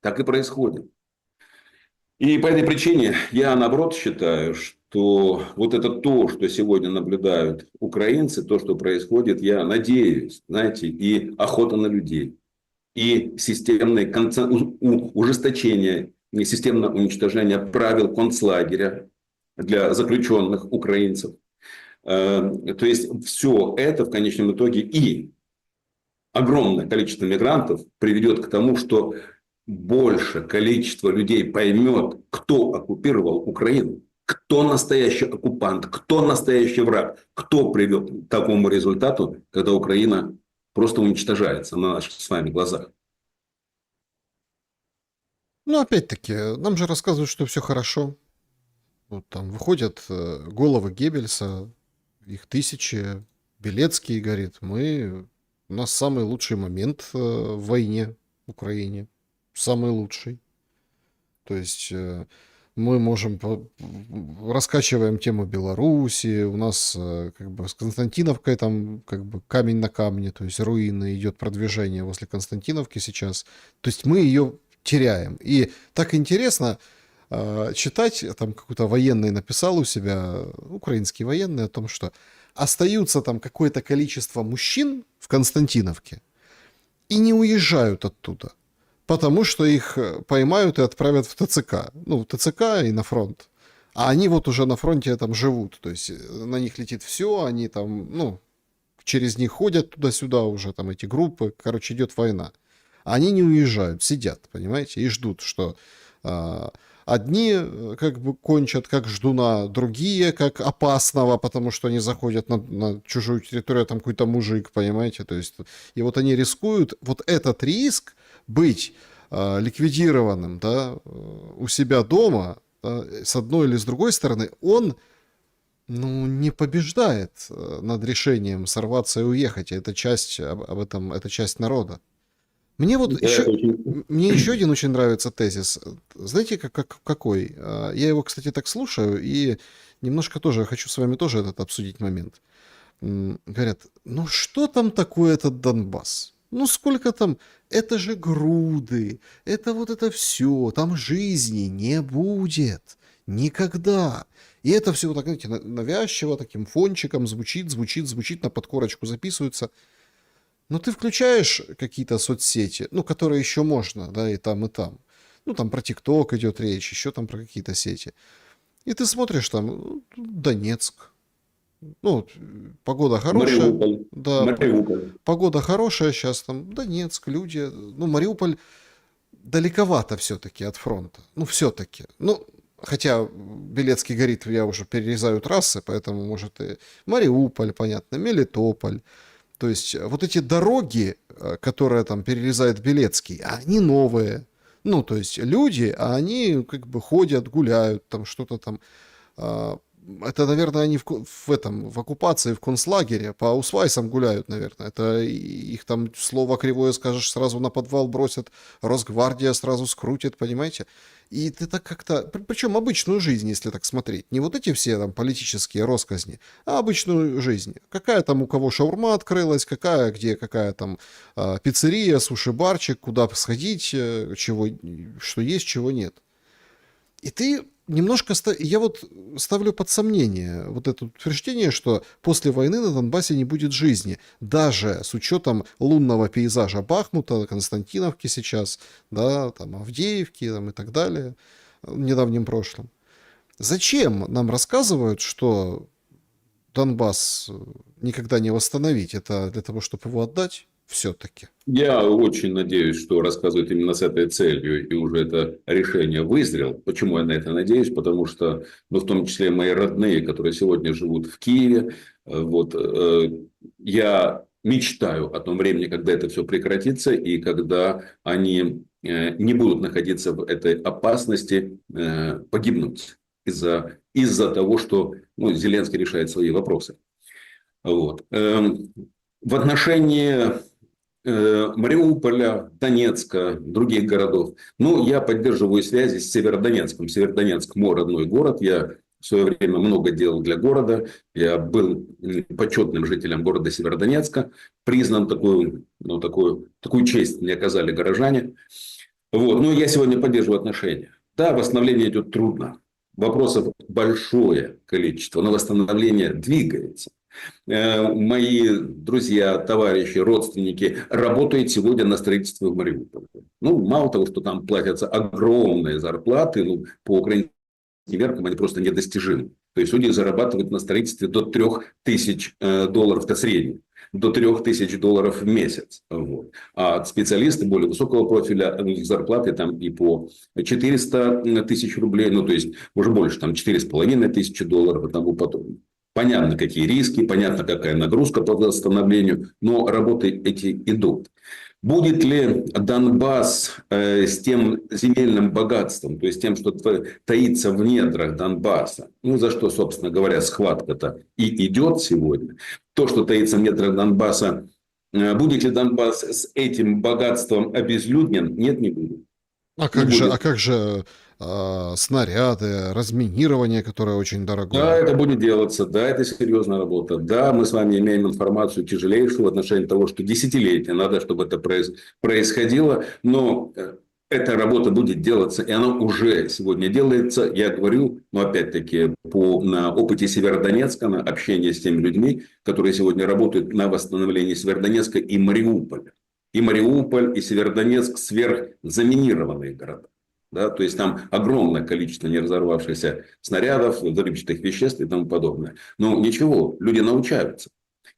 Так и происходит. И по этой причине я, наоборот, считаю, что вот это то, что сегодня наблюдают украинцы, то, что происходит, я надеюсь, знаете, и охота на людей, и системное ужесточение, и системное уничтожение правил концлагеря для заключенных украинцев. То есть, все это в конечном итоге и огромное количество мигрантов приведет к тому, что больше количество людей поймет, кто оккупировал Украину, кто настоящий оккупант, кто настоящий враг, кто привел к такому результату, когда Украина просто уничтожается на наших с вами глазах. Ну, опять-таки, нам же рассказывают, что все хорошо. Вот там выходят головы Геббельса, их тысячи, Белецкий говорит, у нас самый лучший момент в войне в Украине. Самый лучший. То есть мы можем раскачиваем тему Беларуси, у нас как бы с Константиновкой там как бы камень на камне, то есть руины, идет продвижение возле Константиновки сейчас. То есть мы ее теряем. И так интересно читать, там какой-то военный написал у себя, украинский военный, о том, что остаются там какое-то количество мужчин в Константиновке и не уезжают оттуда. Потому что их поймают и отправят в ТЦК. Ну, в ТЦК и на фронт. А они вот уже на фронте там живут. То есть на них летит все, они там, через них ходят туда-сюда уже, там эти группы. Короче, идет война. А они не уезжают, сидят, понимаете, и ждут, что одни как бы кончат как ждуна, другие как опасного, потому что они заходят на чужую территорию, там какой-то мужик, понимаете. То есть, и вот они рискуют, вот этот риск быть ликвидированным, да, у себя дома, да, с одной или с другой стороны, он не побеждает над решением сорваться и уехать. Это часть об этом, это часть народа. Мне вот мне еще один очень нравится тезис. Знаете, какой? Я его, кстати, так слушаю, и немножко тоже хочу с вами тоже этот обсудить момент. Говорят, что там такое этот Донбасс? Сколько там? Это же груды, это вот это все, там жизни не будет. Никогда. И это все, так, знаете, навязчиво, таким фончиком звучит, на подкорочку записывается. Но ты включаешь какие-то соцсети, которые еще можно, да, и там, и там. Там про ТикТок идет речь, еще там про какие-то сети. И ты смотришь там, Донецк. Погода хорошая. Мариуполь. Да, Мариуполь. погода хорошая сейчас там. Донецк, люди. Мариуполь далековато все-таки от фронта. Все-таки. Хотя Белецкий говорит, я уже перерезаю трассы, поэтому, может, и Мариуполь, понятно, Мелитополь. То есть вот эти дороги, которые там перерезает Белецкий, они новые. То есть люди, а они как бы ходят, гуляют, там что-то там. Это, наверное, они в оккупации, в концлагере, по усвайсам гуляют, наверное. Это их там слово кривое скажешь, сразу на подвал бросят, Росгвардия сразу скрутит, понимаете? И ты так как-то... Причем обычную жизнь, если так смотреть. Не вот эти все там политические росказни, а обычную жизнь. Какая там у кого шаурма открылась, какая там пиццерия, суши-барчик, куда сходить, что есть, чего нет. И ты немножко... Я вот ставлю под сомнение вот это утверждение, что после войны на Донбассе не будет жизни. Даже с учетом лунного пейзажа Бахмута, Константиновки сейчас, да, там Авдеевки там, и так далее в недавнем прошлом. Зачем нам рассказывают, что Донбасс никогда не восстановить? Это для того, чтобы его отдать? Все-таки. Я очень надеюсь, что рассказывают именно с этой целью, и уже это решение вызрело. Почему я на это надеюсь? Потому что, в том числе мои родные, которые сегодня живут в Киеве, я мечтаю о том времени, когда это все прекратится, и когда они не будут находиться в этой опасности погибнуть. из-за того, что Зеленский решает свои вопросы. Вот. В отношении Мариуполя, Донецка, других городов. Я поддерживаю связи с Северодонецком. Северодонецк – мой родной город. Я в свое время много делал для города. Я был почетным жителем города Северодонецка. Признан такую честь мне оказали горожане. Вот. Я сегодня поддерживаю отношения. Да, восстановление идет трудно. Вопросов большое количество, но восстановление двигается. Мои друзья, товарищи, родственники работают сегодня на строительстве в Мариуполе. Мало того, что там платятся огромные зарплаты, по украинским меркам они просто недостижимы. То есть люди зарабатывают на строительстве до $3000, это средний, до $3000 в месяц. Вот. А специалисты более высокого профиля, у них зарплаты там и по 400 тысяч рублей, то есть уже больше, там $4500 и тому подобное. Понятно, какие риски, понятно, какая нагрузка по восстановлению, но работы эти идут. Будет ли Донбасс с тем земельным богатством, то есть тем, что таится в недрах Донбасса, за что, собственно говоря, схватка-то и идет сегодня, то, что таится в недрах Донбасса, будет ли Донбасс с этим богатством обезлюднен? Нет, не будет. А как же снаряды, разминирование, которое очень Да, дорогое? это будет делаться, да, это серьезная работа. Да, мы с вами имеем информацию тяжелейшую в отношении того, что десятилетия надо, чтобы это происходило, но эта работа будет делаться, и она уже сегодня делается. Я говорю, опять-таки, на опыте Северодонецка, на общении с теми людьми, которые сегодня работают на восстановлении Северодонецка и Мариуполя. И Мариуполь, и Северодонецк сверхзаминированные города. Да, то есть там огромное количество неразорвавшихся снарядов, взрывчатых веществ и тому подобное. Но ничего, люди научаются.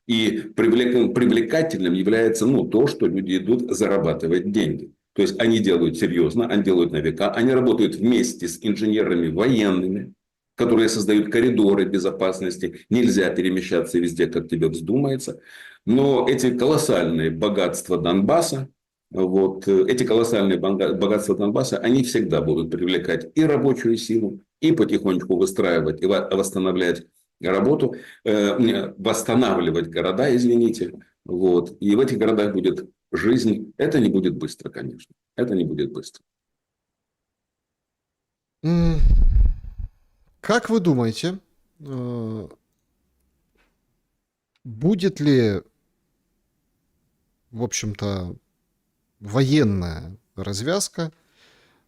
И привлекательным является то, что люди идут зарабатывать деньги. То есть они делают серьезно, они делают на века, они работают вместе с инженерами военными, которые создают коридоры безопасности. Нельзя перемещаться везде, как тебе вздумается. Но эти колоссальные богатства Донбасса, эти колоссальные богатства Донбасса, они всегда будут привлекать и рабочую силу, и потихонечку выстраивать, и восстанавливать работу, восстанавливать города, извините. И в этих городах будет жизнь. Это не будет быстро, конечно. Это не будет быстро. Как вы думаете, будет ли, в общем-то, военная развязка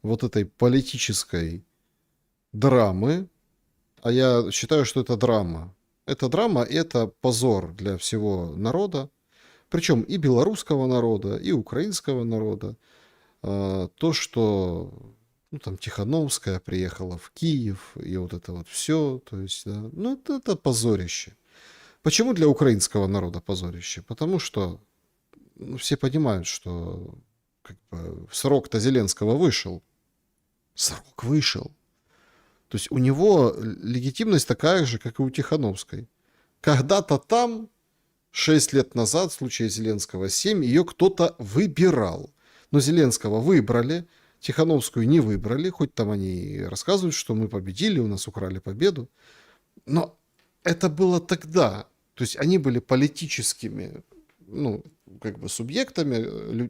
вот этой политической драмы, а я считаю, что это драма. Это драма, и это позор для всего народа, причем и белорусского народа, и украинского народа. То, что там Тихановская приехала в Киев, и вот это вот все, то есть, да, это позорище. Почему для украинского народа позорище? Потому что все понимают, что срок-то Зеленского вышел. Срок вышел. То есть у него легитимность такая же, как и у Тихановской. Когда-то там, 6 лет назад, в случае Зеленского 7, ее кто-то выбирал. Но Зеленского выбрали, Тихановскую не выбрали, хоть там они рассказывают, что мы победили, у нас украли победу. Но это было тогда. То есть они были политическими субъектами,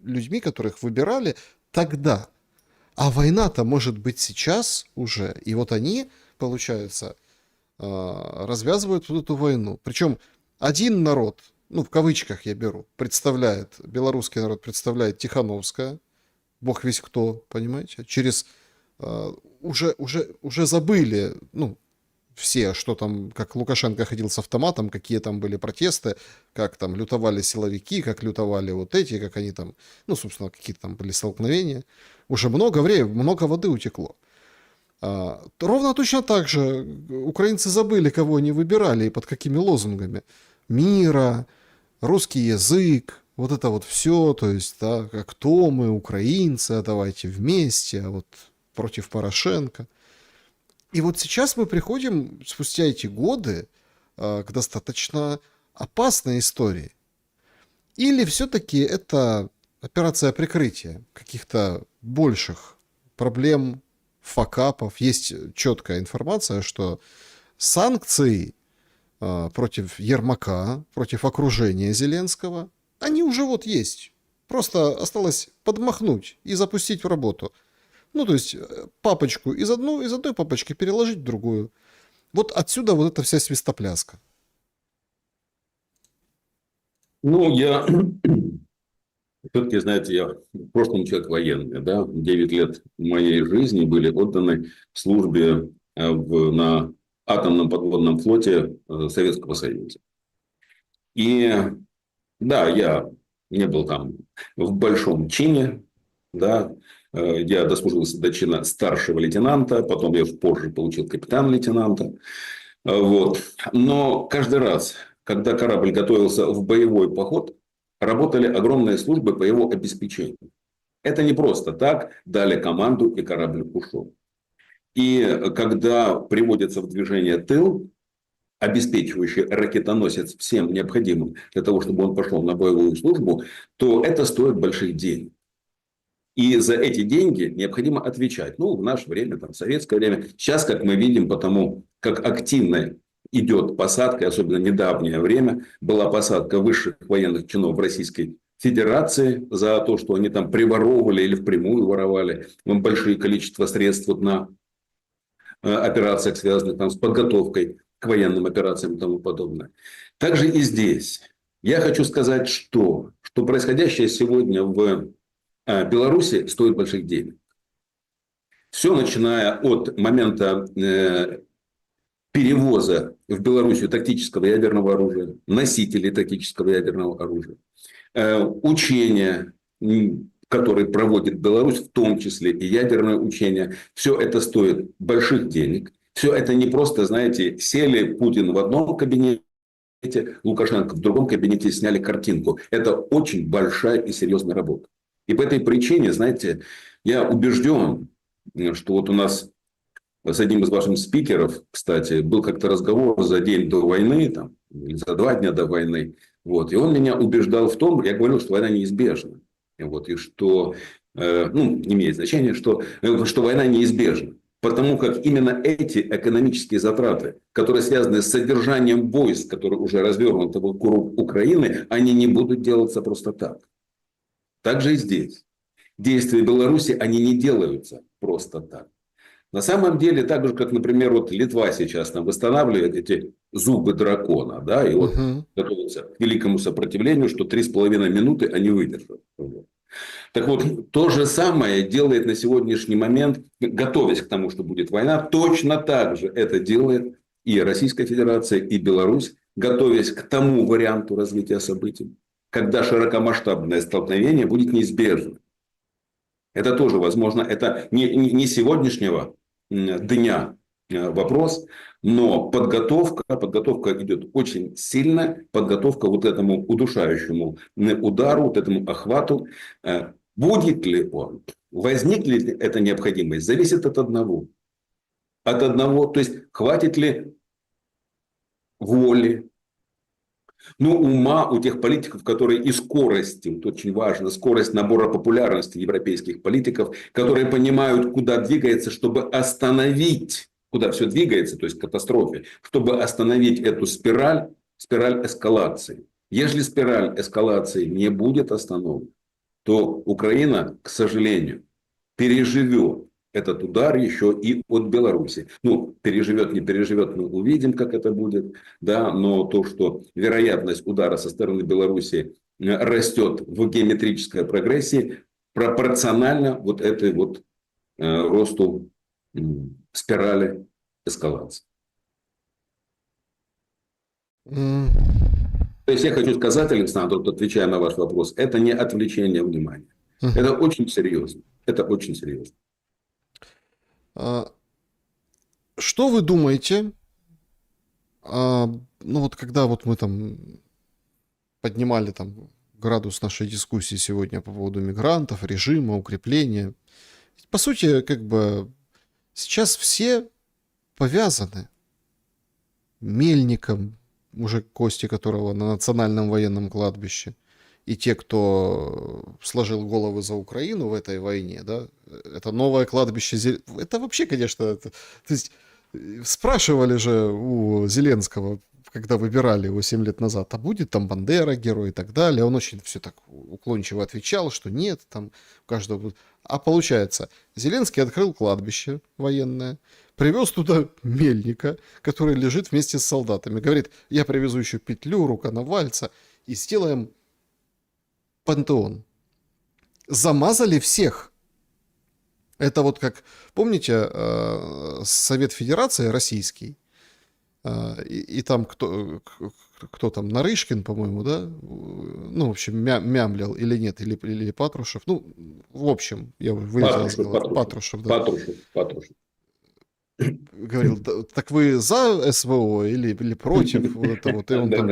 людьми, которых выбирали тогда. А война-то может быть сейчас уже. И вот они, получается, развязывают вот эту войну. Причем один народ, в кавычках я беру, представляет, белорусский народ представляет Тихановская, бог весь кто, понимаете? Через уже забыли, все, что там, как Лукашенко ходил с автоматом, какие там были протесты, как там лютовали силовики, как лютовали вот эти, как они там, собственно, какие-то там были столкновения. Уже много времени, много воды утекло. Ровно точно так же украинцы забыли, кого они выбирали и под какими лозунгами. Мира, русский язык, вот это вот все, то есть, да, кто мы, украинцы, давайте вместе, а вот против Порошенко. И вот сейчас мы приходим, спустя эти годы, к достаточно опасной истории. Или все-таки это операция прикрытия каких-то больших проблем факапов. Есть четкая информация, что санкции против Ермака, против окружения Зеленского, они уже вот есть. Просто осталось подмахнуть и запустить в работу. Ну, то есть папочку из одной папочки переложить в другую. Вот отсюда вот эта вся свистопляска. Ну, я все-таки, знаете, я в прошлом человек военный, да, 9 лет моей жизни были отданы службе на атомном подводном флоте Советского Союза. И да, я не был там в большом чине, да, я дослужился до чина старшего лейтенанта, потом я позже получил капитан-лейтенанта. Вот. Но каждый раз, когда корабль готовился в боевой поход, работали огромные службы по его обеспечению. Это не просто так, дали команду, и корабль ушел. И когда приводится в движение тыл, обеспечивающий ракетоносец всем необходимым для того, чтобы он пошел на боевую службу, то это стоит больших денег. И за эти деньги необходимо отвечать. Ну, в наше время, там, в советское время. Сейчас, как мы видим, потому как активно идет посадка, особенно недавнее время, была посадка высших военных чинов в Российской Федерации за то, что они там приворовывали или впрямую воровали большие количества средств вот на операциях, связанных там, с подготовкой к военным операциям и тому подобное. Также и здесь. Я хочу сказать, что происходящее сегодня в Беларуси стоит больших денег. Все, начиная от момента перевоза в Белоруссию тактического ядерного оружия, носителей тактического ядерного оружия, учения, которые проводит Беларусь, в том числе и ядерное учение, все это стоит больших денег. Все это не просто, знаете, сели Путин в одном кабинете, Лукашенко в другом кабинете, сняли картинку. Это очень большая и серьезная работа. И по этой причине, знаете, я убежден, что вот у нас с одним из ваших спикеров, кстати, был как-то разговор за день до войны, там, или за 2 дня до войны. Вот, и он меня убеждал в том, я говорил, что война неизбежна. Вот, и что, ну, не имеет значения, что война неизбежна. Потому как именно эти экономические затраты, которые связаны с содержанием войск, которые уже развернуты вокруг Украины, они не будут делаться просто так. Так же и здесь. Действия Беларуси, они не делаются просто так. На самом деле, так же, как, например, вот Литва сейчас там восстанавливает эти зубы дракона, да, и вот готовится к великому сопротивлению, что 3,5 минуты они выдержат. Так вот, то же самое делает на сегодняшний момент, готовясь к тому, что будет война, точно так же это делает и Российская Федерация, и Беларусь, готовясь к тому варианту развития событий, когда широкомасштабное столкновение будет неизбежно. Это тоже возможно. Это не сегодняшнего дня вопрос, но подготовка идет очень сильно, подготовка вот этому удушающему удару, вот этому охвату. Будет ли он, возникнет ли эта необходимость, зависит от одного. От одного, то есть хватит ли воли, ну, ума у тех политиков, которые и скорости, вот очень важно, скорость набора популярности европейских политиков, которые понимают, куда двигается, чтобы остановить, куда все двигается, то есть к катастрофе, чтобы остановить эту спираль эскалации. Если спираль эскалации не будет остановлена, то Украина, к сожалению, переживет этот удар еще и от Беларуси. Ну, переживет, не переживет, мы увидим, как это будет. Да? Но то, что вероятность удара со стороны Беларуси растет в геометрической прогрессии, пропорционально вот этой вот росту спирали эскалации. То есть я хочу сказать, Александр, вот отвечая на ваш вопрос, это не отвлечение внимания. Это очень серьезно. Это очень серьезно. Что вы думаете, ну вот когда вот мы там поднимали там градус нашей дискуссии сегодня по поводу мигрантов, режима, укрепления, по сути, как бы сейчас все повязаны. Мельником, уже кости которого на национальном военном кладбище, и те, кто сложил головы за Украину в этой войне, да, это новое кладбище. Это вообще, конечно, то есть спрашивали же у Зеленского, когда выбирали его 7 лет назад, а будет там Бандера герой и так далее. Он очень все так уклончиво отвечал, что нет, там у каждого... А получается, Зеленский открыл кладбище военное, привез туда мельника, который лежит вместе с солдатами. Говорит, я привезу еще петлю, руконовальца, и сделаем пантеон. Замазали всех. Это вот как, помните, Совет Федерации российский, и там кто там, Нарышкин, по-моему, да? Ну, в общем, мямлил или нет, или Патрушев. Ну, в общем, я вылетел из головы. Патрушев, да. Патрушев. Говорил, так вы за СВО или против? Вот это вот. И он там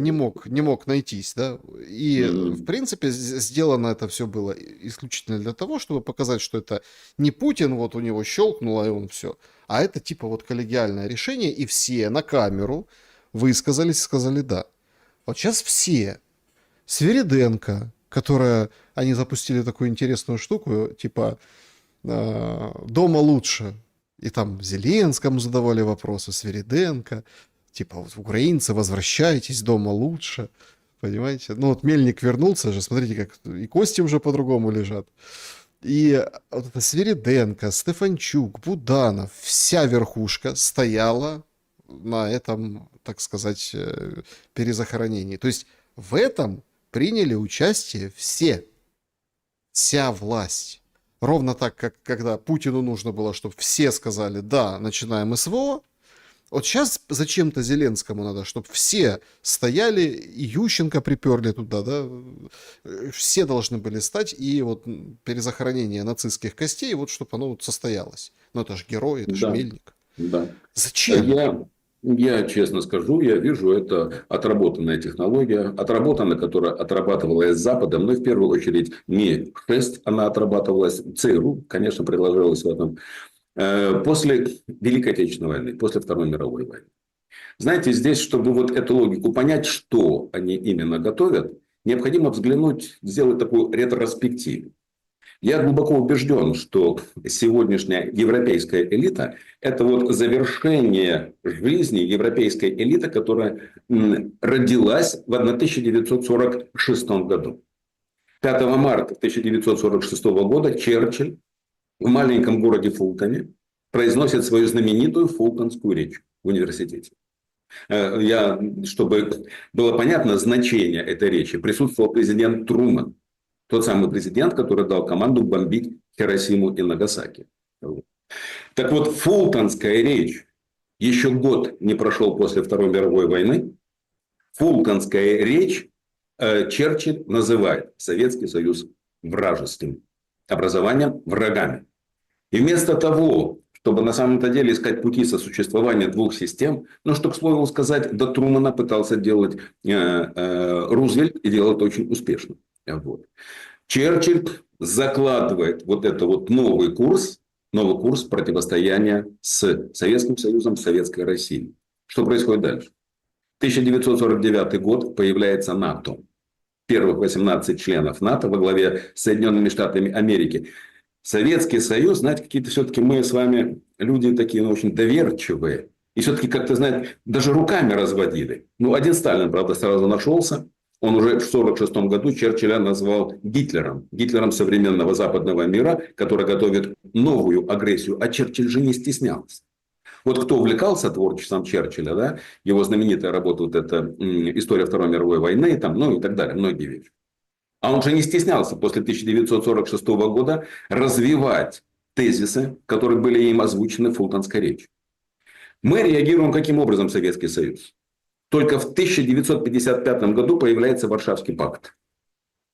не мог найтись, да. И, в принципе, сделано это все было исключительно для того, чтобы показать, что это не Путин, вот у него щелкнуло, и он все. А это типа вот коллегиальное решение, и все на камеру высказались, сказали да. Вот сейчас все. Свириденко, которая... Они запустили такую интересную штуку, типа дома лучше. И там Зеленскому задавали вопросы, Свириденко. Типа, вот, украинцы, возвращайтесь, дома лучше. Понимаете? Ну вот Мельник вернулся же, смотрите, как и кости уже по-другому лежат. И вот это Свириденко, Стефанчук, Буданов, вся верхушка стояла на этом, так сказать, перезахоронении. То есть в этом приняли участие все. Вся власть. Ровно так, как когда Путину нужно было, чтобы все сказали, да, начинаем СВО. Вот сейчас зачем-то Зеленскому надо, чтобы все стояли, и Ющенко приперли туда, да, все должны были стать, и вот перезахоронение нацистских костей, вот чтобы оно вот состоялось. Ну это же герой, это же Мельник. Да. Зачем? Я честно скажу, я вижу, это отработанная технология, которая отрабатывалась Западом, но в первую очередь Ми-6, она отрабатывалась, ЦРУ, конечно, приложилась в этом, после Великой Отечественной войны, после Второй мировой войны. Знаете, здесь, чтобы вот эту логику понять, что они именно готовят, необходимо взглянуть, сделать такую ретроспективу. Я глубоко убежден, что сегодняшняя европейская элита – это вот завершение жизни европейской элиты, которая родилась в 1946 году. 5 марта 1946 года Черчилль в маленьком городе Фултоне произносит свою знаменитую фултонскую речь в университете. Чтобы было понятно значение этой речи, присутствовал президент Трумэн. Тот самый президент, который дал команду бомбить Хиросиму и Нагасаки. Так вот, фултонская речь, еще год не прошел после Второй мировой войны, фултонская речь Черчилль называет Советский Союз вражеским, образованием врагами. И вместо того, чтобы на самом-то деле искать пути сосуществования двух систем, ну, что, к слову сказать, до Трумэна пытался делать Рузвельт и делал это очень успешно. Вот. Черчилль закладывает вот это вот новый курс противостояния с Советским Союзом, с Советской Россией. Что происходит дальше? 1949 год, появляется НАТО. Первых 18 членов НАТО во главе с Соединенными Штатами Америки. Советский Союз, знаете, какие-то все-таки мы с вами люди такие, ну, очень доверчивые. И все-таки как-то, знаете, даже руками разводили. Ну, один Сталин, правда, сразу нашелся. Он уже в 1946 году Черчилля назвал Гитлером. Гитлером современного западного мира, который готовит новую агрессию. А Черчилль же не стеснялся. Вот кто увлекался творчеством Черчилля, да, его знаменитая работа, вот эта «История Второй мировой войны», там, ну и так далее, многие вещи. А он же не стеснялся после 1946 года развивать тезисы, которые были им озвучены в фултонской речи. Мы реагируем каким образом, Советский Союз? Только в 1955 году появляется Варшавский пакт.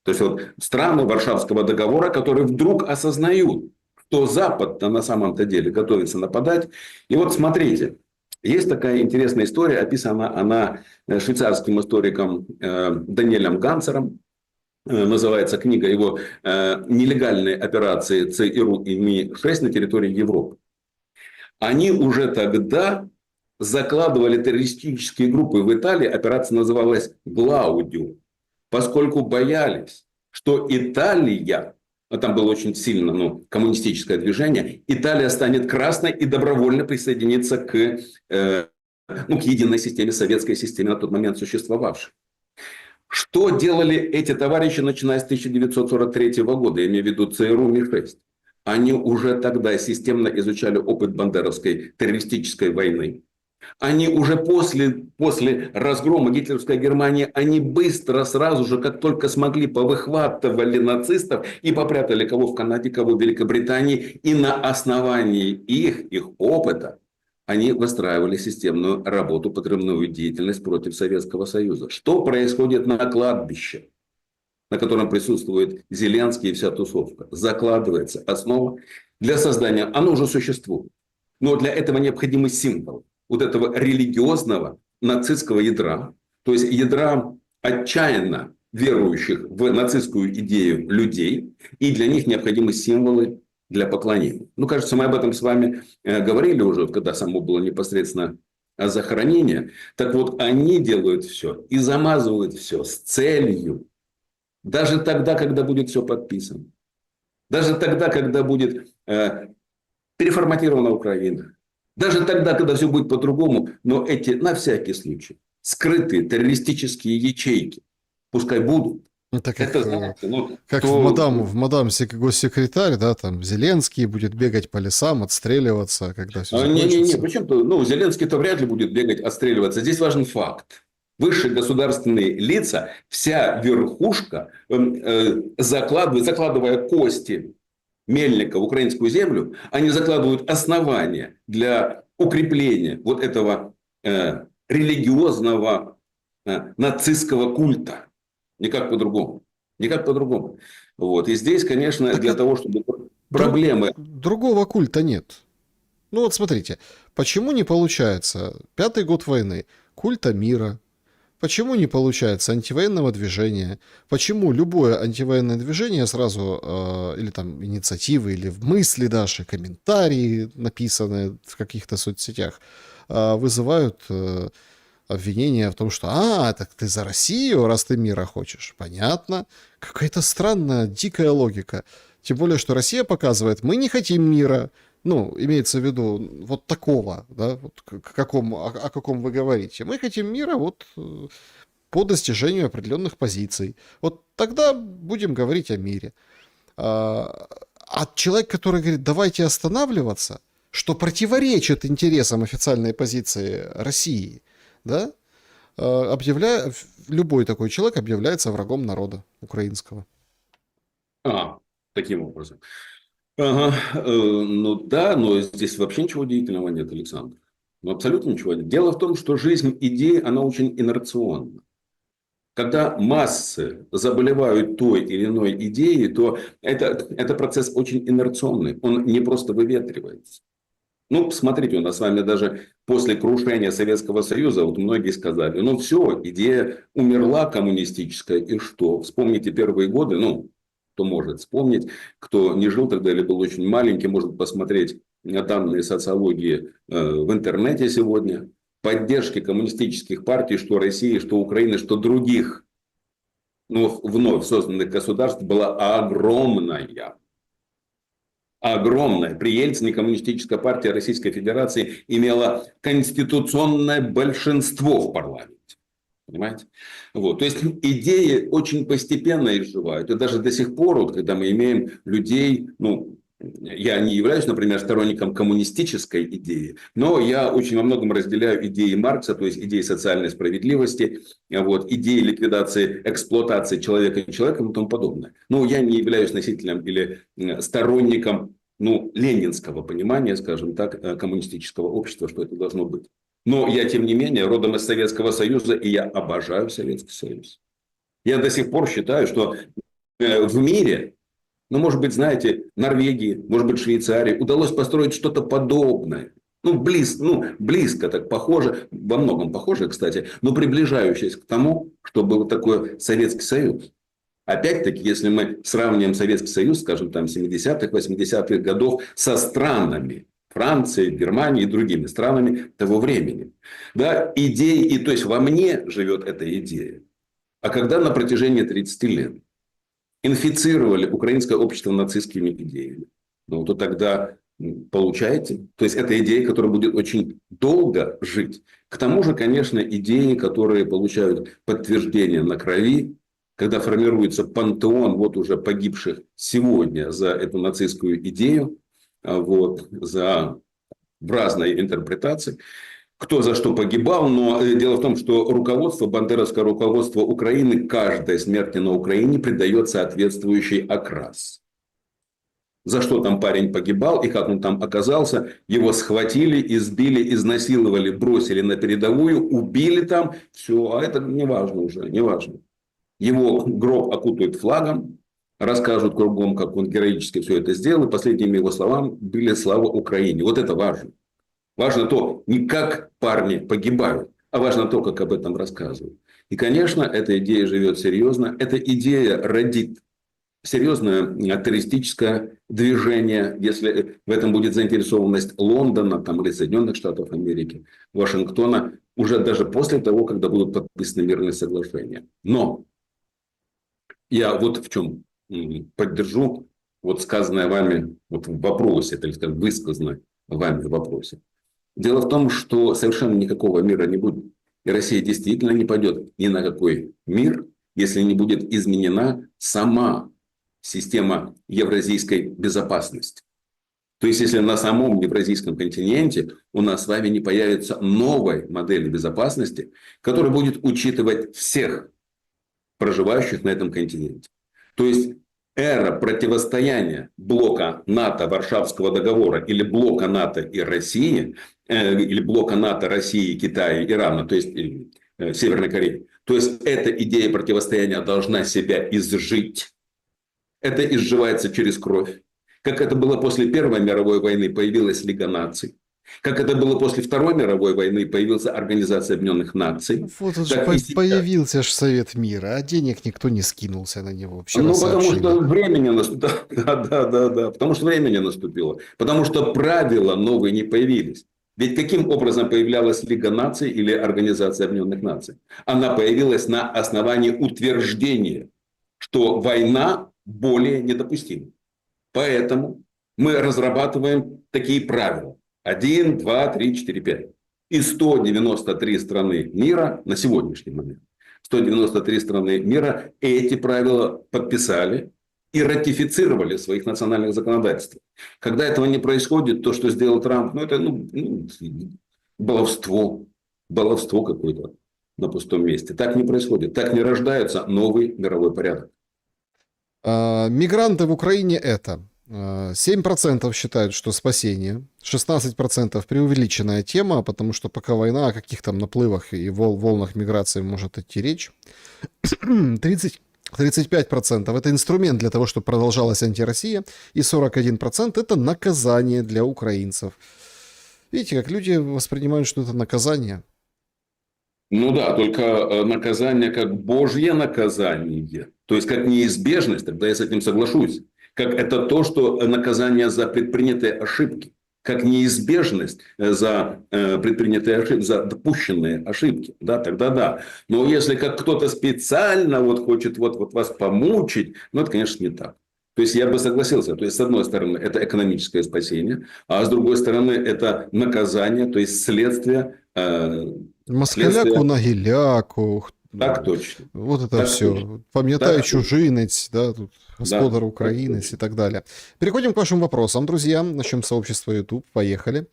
То есть вот страны Варшавского договора, которые вдруг осознают, что Запад-то на самом-то деле готовится нападать. И вот смотрите, есть такая интересная история, описана она швейцарским историком Даниэлем Ганцером. Называется книга его «Нелегальные операции ЦРУ и Ми-6 на территории Европы». Они уже тогда закладывали террористические группы в Италии, операция называлась «Глаудио», поскольку боялись, что Италия, а там было очень сильно коммунистическое движение, Италия станет красной и добровольно присоединится к единой системе, советской системе на тот момент существовавшей. Что делали эти товарищи, начиная с 1943 года, я имею в виду ЦРУ Ми-6? Они уже тогда системно изучали опыт бандеровской террористической войны. Они уже после разгрома гитлеровской Германии, они быстро, сразу же, как только смогли, повыхватывали нацистов и попрятали кого в Канаде, кого в Великобритании. И на основании их опыта они выстраивали системную работу, подрывную деятельность против Советского Союза. Что происходит на кладбище, на котором присутствует Зеленский и вся тусовка? Закладывается основа для создания, оно уже существует. Но для этого необходимы символы вот этого религиозного нацистского ядра, то есть ядра отчаянно верующих в нацистскую идею людей, и для них необходимы символы для поклонения. Кажется, мы об этом с вами говорили уже, когда само было непосредственно захоронение. Так вот, они делают все и замазывают все с целью, даже тогда, когда будет все подписано, даже тогда, когда будет переформатирована Украина, даже тогда, когда все будет по-другому, но эти, на всякий случай, скрытые террористические ячейки, пускай будут. Это как, Это, знаете, как то... в мадам госсекретарь, да, там Зеленский будет бегать по лесам, отстреливаться, когда все закончится. Не-не-не, причем-то, Зеленский-то вряд ли будет бегать, отстреливаться. Здесь важен факт. Высшие государственные лица, вся верхушка, закладывая кости Мельника в украинскую землю, они закладывают основания для укрепления вот этого религиозного нацистского культа. Никак по-другому. Никак по-другому. Вот. И здесь, конечно, Так для того, чтобы проблемы... Другого культа нет. Смотрите, почему не получается 5-й год войны, культа мира? Почему не получается антивоенного движения? Почему любое антивоенное движение сразу, или там инициативы, или в мысли даже, комментарии, написанные в каких-то соцсетях, вызывают обвинения в том, что так ты за Россию, раз ты мира хочешь. Понятно. Какая-то странная, дикая логика. Тем более, что Россия показывает, мы не хотим мира. Имеется в виду вот такого, да, вот о каком вы говорите. Мы хотим мира по достижению определенных позиций. Вот тогда будем говорить о мире. А человек, который говорит, давайте останавливаться, что противоречит интересам официальной позиции России, да, любой такой человек объявляется врагом народа украинского. Таким образом. Ага, да, но здесь вообще ничего удивительного нет, Александр. Абсолютно ничего нет. Дело в том, что жизнь идеи, она очень инерционна. Когда массы заболевают той или иной идеей, то это процесс очень инерционный. Он не просто выветривается. Посмотрите, у нас с вами даже после крушения Советского Союза, многие сказали, все, идея умерла коммунистическая, и что? Вспомните первые годы, кто может вспомнить, кто не жил тогда или был очень маленький, может посмотреть данные социологии в интернете сегодня. Поддержки коммунистических партий, что России, что Украины, что других вновь созданных государств была огромная. Огромная. При Ельцине коммунистическая партия Российской Федерации имела конституционное большинство в парламенте. Понимаете? То есть идеи очень постепенно изживают. И даже до сих пор, когда мы имеем людей, я не являюсь, например, сторонником коммунистической идеи, но я очень во многом разделяю идеи Маркса, то есть идеи социальной справедливости, идеи ликвидации, эксплуатации человека и человеком и тому подобное. Но я не являюсь носителем или сторонником ленинского понимания, скажем так, коммунистического общества, что это должно быть. Но я, тем не менее, родом из Советского Союза, и я обожаю Советский Союз. Я до сих пор считаю, что в мире, может быть, знаете, Норвегии, может быть, Швейцарии удалось построить что-то подобное. Близко так похоже, во многом похоже, кстати, но приближающееся к тому, что был такой Советский Союз. Опять-таки, если мы сравниваем Советский Союз, скажем, 70-х, 80-х годов со странами, Францией, Германией и другими странами того времени. Да, идеи, и то есть во мне живет эта идея. А когда на протяжении 30 лет инфицировали украинское общество нацистскими идеями, ну, то тогда получаете. То есть, это идея, которая будет очень долго жить. К тому же, конечно, идеи, которые получают подтверждение на крови, когда формируется пантеон вот уже погибших сегодня за эту нацистскую идею, вот, за в разной интерпретации, кто за что погибал, но дело в том, что руководство, бандеровское руководство Украины, каждой смерти на Украине придает соответствующий окрас. За что там парень погибал и как он там оказался, его схватили, избили, изнасиловали, бросили на передовую, убили там, все, а это не важно уже, не важно. Его гроб окутают флагом, расскажут кругом, как он героически все это сделал, и последними его словами были слава Украине. Вот это важно. Важно то, не как парни погибают, а важно то, как об этом рассказывают. И, конечно, эта идея живет серьезно. Эта идея родит серьезное террористическое движение, если в этом будет заинтересованность Лондона там, или Соединенных Штатов Америки, Вашингтона, уже даже после того, когда будут подписаны мирные соглашения. Но я вот в чем поддержу вот сказанное вами вот в вопросе, так сказать, высказанное вами в вопросе. Дело в том, что совершенно никакого мира не будет. И Россия действительно не пойдет ни на какой мир, если не будет изменена сама система евразийской безопасности. То есть, если на самом евразийском континенте у нас с вами не появится новой модели безопасности, которая будет учитывать всех проживающих на этом континенте. То есть, эра противостояния блока НАТО, Варшавского договора или блока НАТО и России, или блока НАТО, России, Китая, Ирана, то есть Северной Кореи. То есть, эта идея противостояния должна себя изжить. Это изживается через кровь. Как это было после Первой мировой войны, появилась Лига наций. Как это было после Второй мировой войны, появилась Организация Объединенных Наций. Вот он же Так и сейчас. появился ж Совет мира, а денег никто не скинулся на него. Вчера Ну, потому сообщили. что времени наступило. Да. Потому что времени наступило. Потому что правила новые не появились. Ведь каким образом появлялась Лига наций или Организация Объединенных Наций? Она появилась на основании утверждения, что война более недопустима. Поэтому мы разрабатываем такие правила. 1, 2, 3, 4, 5. И 193 страны мира на сегодняшний момент. 193 страны мира эти правила подписали и ратифицировали в своих национальных законодательствах. Когда этого не происходит, то, что сделал Трамп, это баловство. Баловство какое-то на пустом месте. Так не происходит. Так не рождается новый мировой порядок. Мигранты в Украине это 7% считают, что спасение, 16% преувеличенная тема, потому что пока война, о каких там наплывах и волнах миграции может идти речь. 35% это инструмент для того, чтобы продолжалась антироссия, и 41% это наказание для украинцев. Видите, как люди воспринимают, что это наказание? Ну да, только наказание как Божье наказание. То есть, как неизбежность, тогда я с этим соглашусь. Как это то, что наказание за предпринятые ошибки. Как неизбежность за предпринятые ошибки, за допущенные ошибки. Да, тогда да. Но если как кто-то специально хочет вас помучить, это, конечно, не так. То есть, я бы согласился. То есть, с одной стороны, это экономическое спасение, а с другой стороны, это наказание, то есть, следствие. Москаляку на гіляку. Так точно. Вот это так все. Точно. Пам'ятай, так чужинец, да, тут господар да, украинец и так далее. Переходим к вашим вопросам, друзья. Начнем с сообщества YouTube. Поехали.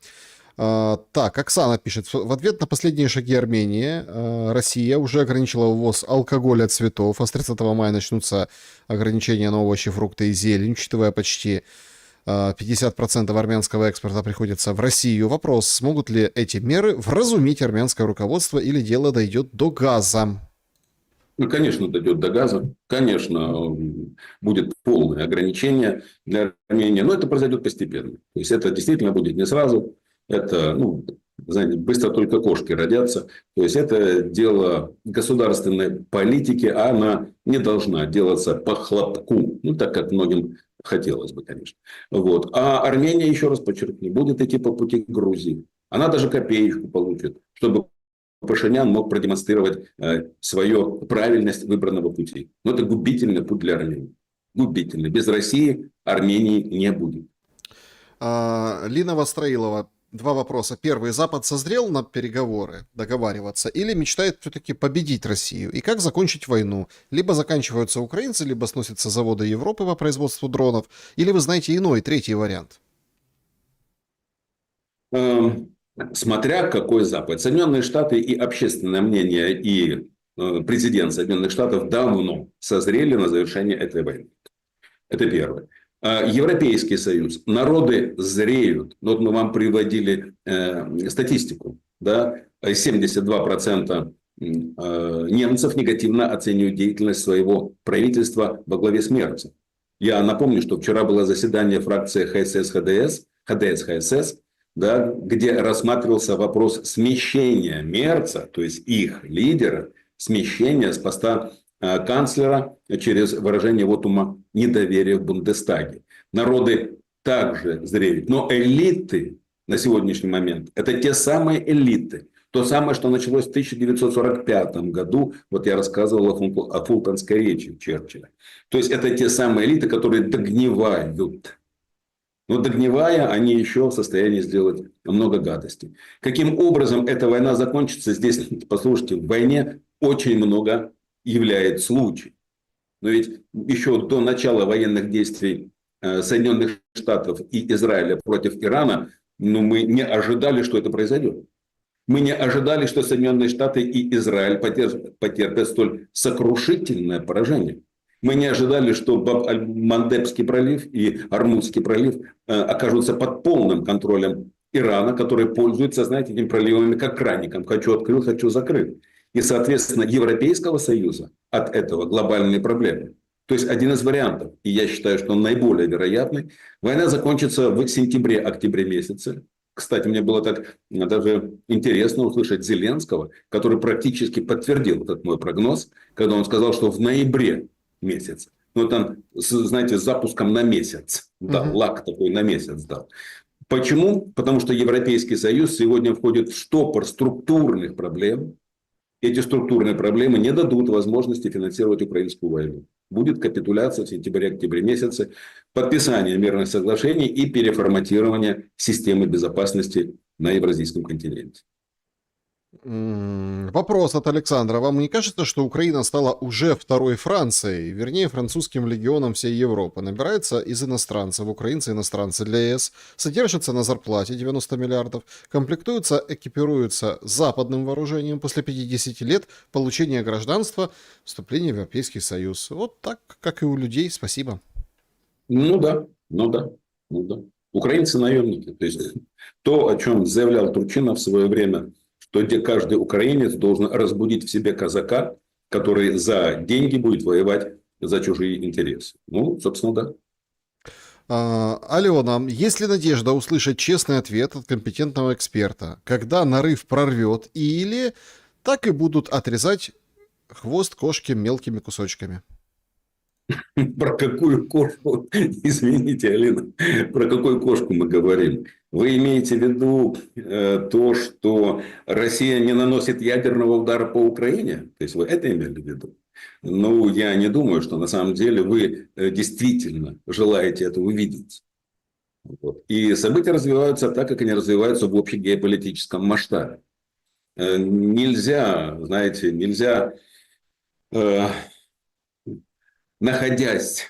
Так, Оксана пишет. В ответ на последние шаги Армении Россия уже ограничила ввоз алкоголя, цветов, а с 30 мая начнутся ограничения на овощи, фрукты и зелень, учитывая почти 50% армянского экспорта приходится в Россию. Вопрос, смогут ли эти меры вразумить армянское руководство или дело дойдет до газа? Ну, конечно, дойдет до газа. Конечно, будет полное ограничение для Армении. Но это произойдет постепенно. То есть, это действительно будет не сразу. Это, знаете, быстро только кошки родятся. То есть, это дело государственной политики, а она не должна делаться по хлопку. Так как многим Хотелось бы, конечно. Вот. А Армения, еще раз подчеркну, будет идти по пути Грузии. Она даже копеечку получит, чтобы Пашинян мог продемонстрировать свою правильность выбранного пути. Но это губительный путь для Армении. Губительный. Без России Армении не будет. Лина Востроилова. Два вопроса. Первый. Запад созрел на переговоры, договариваться, или мечтает все-таки победить Россию? И как закончить войну? Либо заканчиваются украинцы, либо сносятся заводы Европы по производству дронов, или вы знаете иной, третий вариант? Смотря какой Запад. Соединенные Штаты и общественное мнение, и президент Соединенных Штатов давно созрели на завершение этой войны. Это первое. Европейский Союз. Народы зреют. Вот мы вам приводили статистику. Да? 72% немцев негативно оценивают деятельность своего правительства во главе с Мерцем. Я напомню, что вчера было заседание фракции ХДС-ХСС, да, где рассматривался вопрос смещения Мерца, то есть их лидера, смещения с поста канцлера через выражение вотума недоверия в Бундестаге. Народы также зреют. Но элиты на сегодняшний момент – это те самые элиты. То самое, что началось в 1945 году. Вот я рассказывал о фултонской речи Черчилля. То есть это те самые элиты, которые догнивают. Но догнивая, они еще в состоянии сделать много гадостей. Каким образом эта война закончится? Здесь, послушайте, в войне очень много являет случай. Но ведь еще до начала военных действий Соединенных Штатов и Израиля против Ирана, мы не ожидали, что это произойдет. Мы не ожидали, что Соединенные Штаты и Израиль потерпят столь сокрушительное поражение. Мы не ожидали, что Баб-аль-Мандебский пролив и Ормузский пролив окажутся под полным контролем Ирана, который пользуется, знаете, этими проливами как краником. Хочу открыл, хочу закрыл. И, соответственно, Европейского Союза от этого глобальные проблемы. То есть, один из вариантов, и я считаю, что он наиболее вероятный, война закончится в сентябре-октябре месяце. Кстати, мне было так даже интересно услышать Зеленского, который практически подтвердил этот мой прогноз, когда он сказал, что в ноябре месяце. Ну, там, знаете, с запуском на месяц дал, лак такой на месяц дал. Почему? Потому что Европейский Союз сегодня входит в штопор структурных проблем. Эти структурные проблемы не дадут возможности финансировать украинскую войну. Будет капитуляция в сентябре-октябре месяце, подписание мирных соглашений и переформатирование системы безопасности на Евразийском континенте. Вопрос от Александра. Вам не кажется, что Украина стала уже второй Францией, вернее, французским легионом всей Европы? Набирается из иностранцев, украинцы иностранцы для ЕС, содержатся на зарплате 90 миллиардов, комплектуются, экипируются западным вооружением после 50 лет получения гражданства, вступления в Европейский Союз. Вот так, как и у людей. Спасибо. Ну да. Украинцы наемники. То есть, то, о чем заявлял Турчинов в свое время, что где каждый украинец должен разбудить в себе казака, который за деньги будет воевать за чужие интересы. Ну, собственно, да. Алена, есть ли надежда услышать честный ответ от компетентного эксперта, когда нарыв прорвет, или так и будут отрезать хвост кошки мелкими кусочками? Про какую кошку, извините, Алина, про какую кошку мы говорим? Вы имеете в виду то, что Россия не наносит ядерного удара по Украине? То есть, вы это имели в виду? Ну, я не думаю, что на самом деле вы действительно желаете это увидеть. Вот. И события развиваются так, как они развиваются в общем геополитическом масштабе. Нельзя, знаете, находясь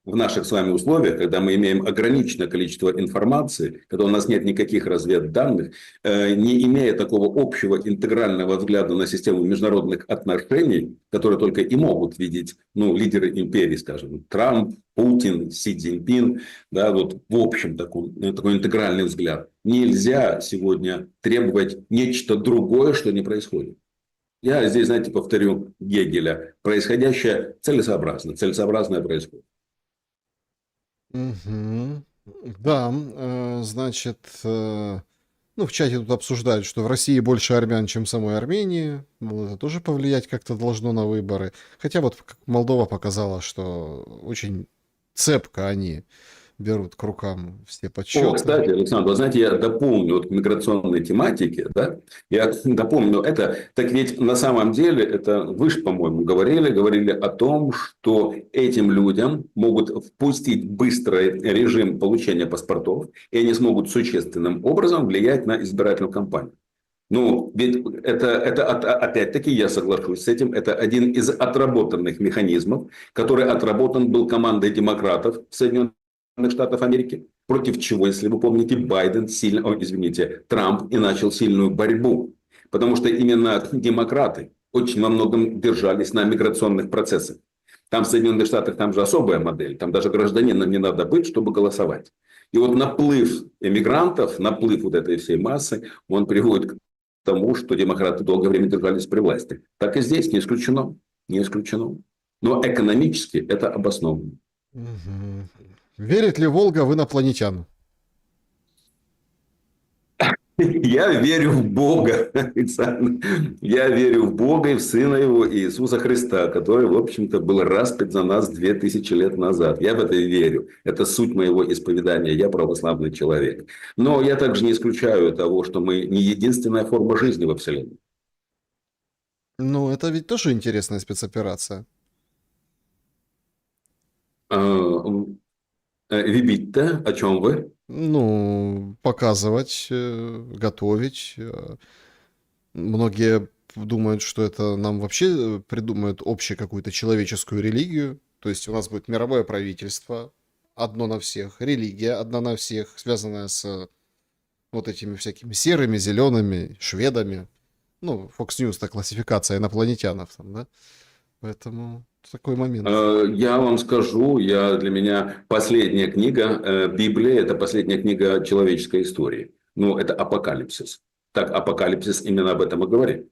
в наших с вами условиях, когда мы имеем ограниченное количество информации, когда у нас нет никаких разведданных, не имея такого общего интегрального взгляда на систему международных отношений, которые только и могут видеть лидеры империи, скажем, Трамп, Путин, Си Цзиньпин, да, вот в общем такой интегральный взгляд, нельзя сегодня требовать нечто другое, что не происходит. Я здесь, знаете, повторю Гегеля. Происходящее целесообразное происходит. Да, значит, в чате тут обсуждают, что в России больше армян, чем в самой Армении. Это тоже повлиять как-то должно на выборы. Хотя вот Молдова показала, что очень цепко они берут к рукам все О, подсчеты. кстати, Александр, вы знаете, я дополню вот к миграционной тематике, да, я дополню это, так ведь на самом деле, это вы же, по-моему, говорили о том, что этим людям могут впустить быстрый режим получения паспортов, и они смогут существенным образом влиять на избирательную кампанию. Ну, ведь опять-таки, я соглашусь с этим, это один из отработанных механизмов, который отработан был командой демократов Соединенных Штатов Америки, против чего, если вы помните, Трамп и начал сильную борьбу. Потому что именно демократы очень во многом держались на миграционных процессах. Там в Соединенных Штатах там же особая модель, там даже гражданином не надо быть, чтобы голосовать. И вот наплыв эмигрантов, наплыв вот этой всей массы, он приводит к тому, что демократы долгое время держались при власти. Так и здесь не исключено. Не исключено. Но экономически это обосновано. Мгм. Верит ли Волга в инопланетян? Я верю в Бога, Александр. Я верю в Бога и в Сына Его, Иисуса Христа, который, в общем-то, был распят за нас 2000 лет назад. Я в это верю. Это суть моего исповедания. Я православный человек. Но я также не исключаю того, что мы не единственная форма жизни во Вселенной. Ну, это ведь тоже интересная спецоперация. Вибитта, о чем вы? Ну, показывать, готовить. Многие думают, что это нам вообще придумают общую какую-то человеческую религию. То есть у нас будет мировое правительство, одно на всех, религия одна на всех, связанная с вот этими всякими серыми, зелеными, шведами. Ну, Fox News — это классификация инопланетянов там, да? Поэтому такой момент. Я вам скажу, для меня последняя книга, Библия, это последняя книга человеческой истории. Ну, это Апокалипсис. Так, Апокалипсис именно об этом и говорит.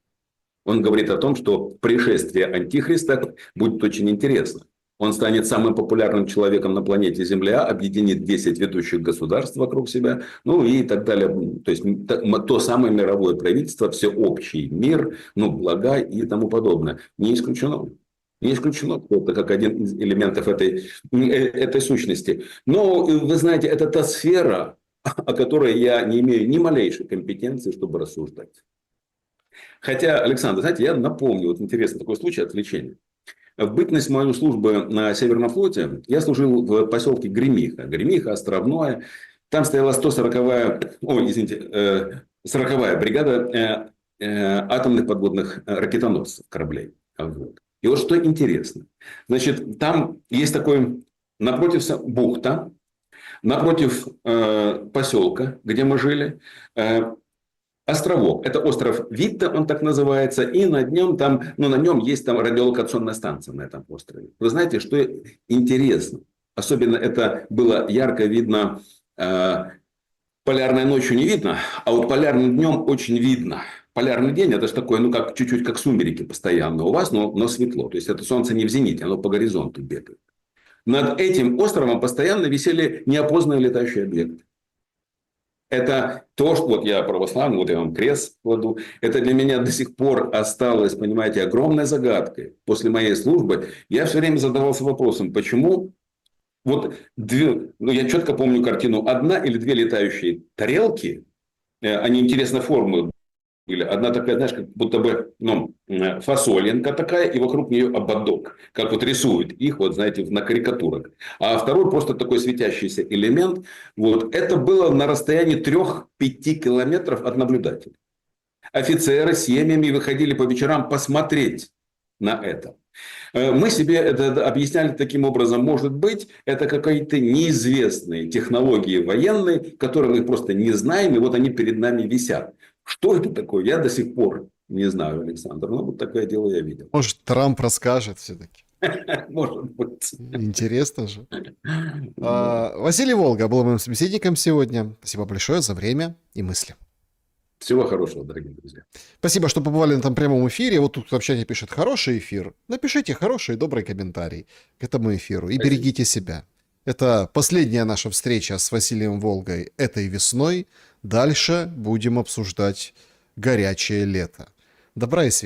Он говорит о том, что пришествие Антихриста будет очень интересно. Он станет самым популярным человеком на планете Земля, объединит 10 ведущих государств вокруг себя, ну и так далее. То есть, то самое мировое правительство, всеобщий мир, ну, блага и тому подобное. Не исключено. Не исключено, что это как один из элементов этой сущности. Но, вы знаете, это та сфера, о которой я не имею ни малейшей компетенции, чтобы рассуждать. Хотя, Александр, знаете, я напомню, вот интересный такой случай отвлечения. В бытность мою службы на Северном флоте я служил в поселке Гремиха. Гремиха, Островное. Там стояла 40-я бригада атомных подводных ракетоносцев, кораблей. Вот. И вот что интересно. Значит, там есть такой напротив бухта, напротив поселка, где мы жили, островок. Это остров Витта, он так называется. И на нем есть там радиолокационная станция на этом острове. Вы знаете, что интересно? Особенно это было ярко видно. Полярной ночью не видно, а вот полярным днем очень видно. Полярный день — это же такое, ну, как чуть-чуть как сумерки постоянно у вас, но светло. То есть, это солнце не в зените, оно по горизонту бегает. Над этим островом постоянно висели неопознанные летающие объекты. Это то, что вот я православный, вот я вам крест кладу. Это для меня до сих пор осталось, понимаете, огромной загадкой. После моей службы я все время задавался вопросом, почему вот я четко помню картину, одна или две летающие тарелки, они интересной формы были. Одна такая, знаешь, как будто бы фасолинка такая, и вокруг нее ободок. Как вот рисуют их, вот знаете, на карикатурах. А второй просто такой светящийся элемент. Вот. Это было на расстоянии 3-5 километров от наблюдателя. Офицеры с семьями выходили по вечерам посмотреть на это. Мы себе это объясняли таким образом. Может быть, это какие-то неизвестные технологии военные, которые мы просто не знаем, и вот они перед нами висят. Что это такое? Я до сих пор не знаю, Александр. Но вот такое дело я видел. Может, Трамп расскажет все-таки. Может быть. Интересно же. Василий Волга был моим собеседником сегодня. Спасибо большое за время и мысли. Всего хорошего, дорогие друзья. Спасибо, что побывали на этом прямом эфире. Вот тут сообщение пишет: хороший эфир. Напишите хороший и добрый комментарий к этому эфиру. И Спасибо. берегите себя. Это последняя наша встреча с Василием Волгой этой весной. Дальше будем обсуждать горячее лето. Добра и света.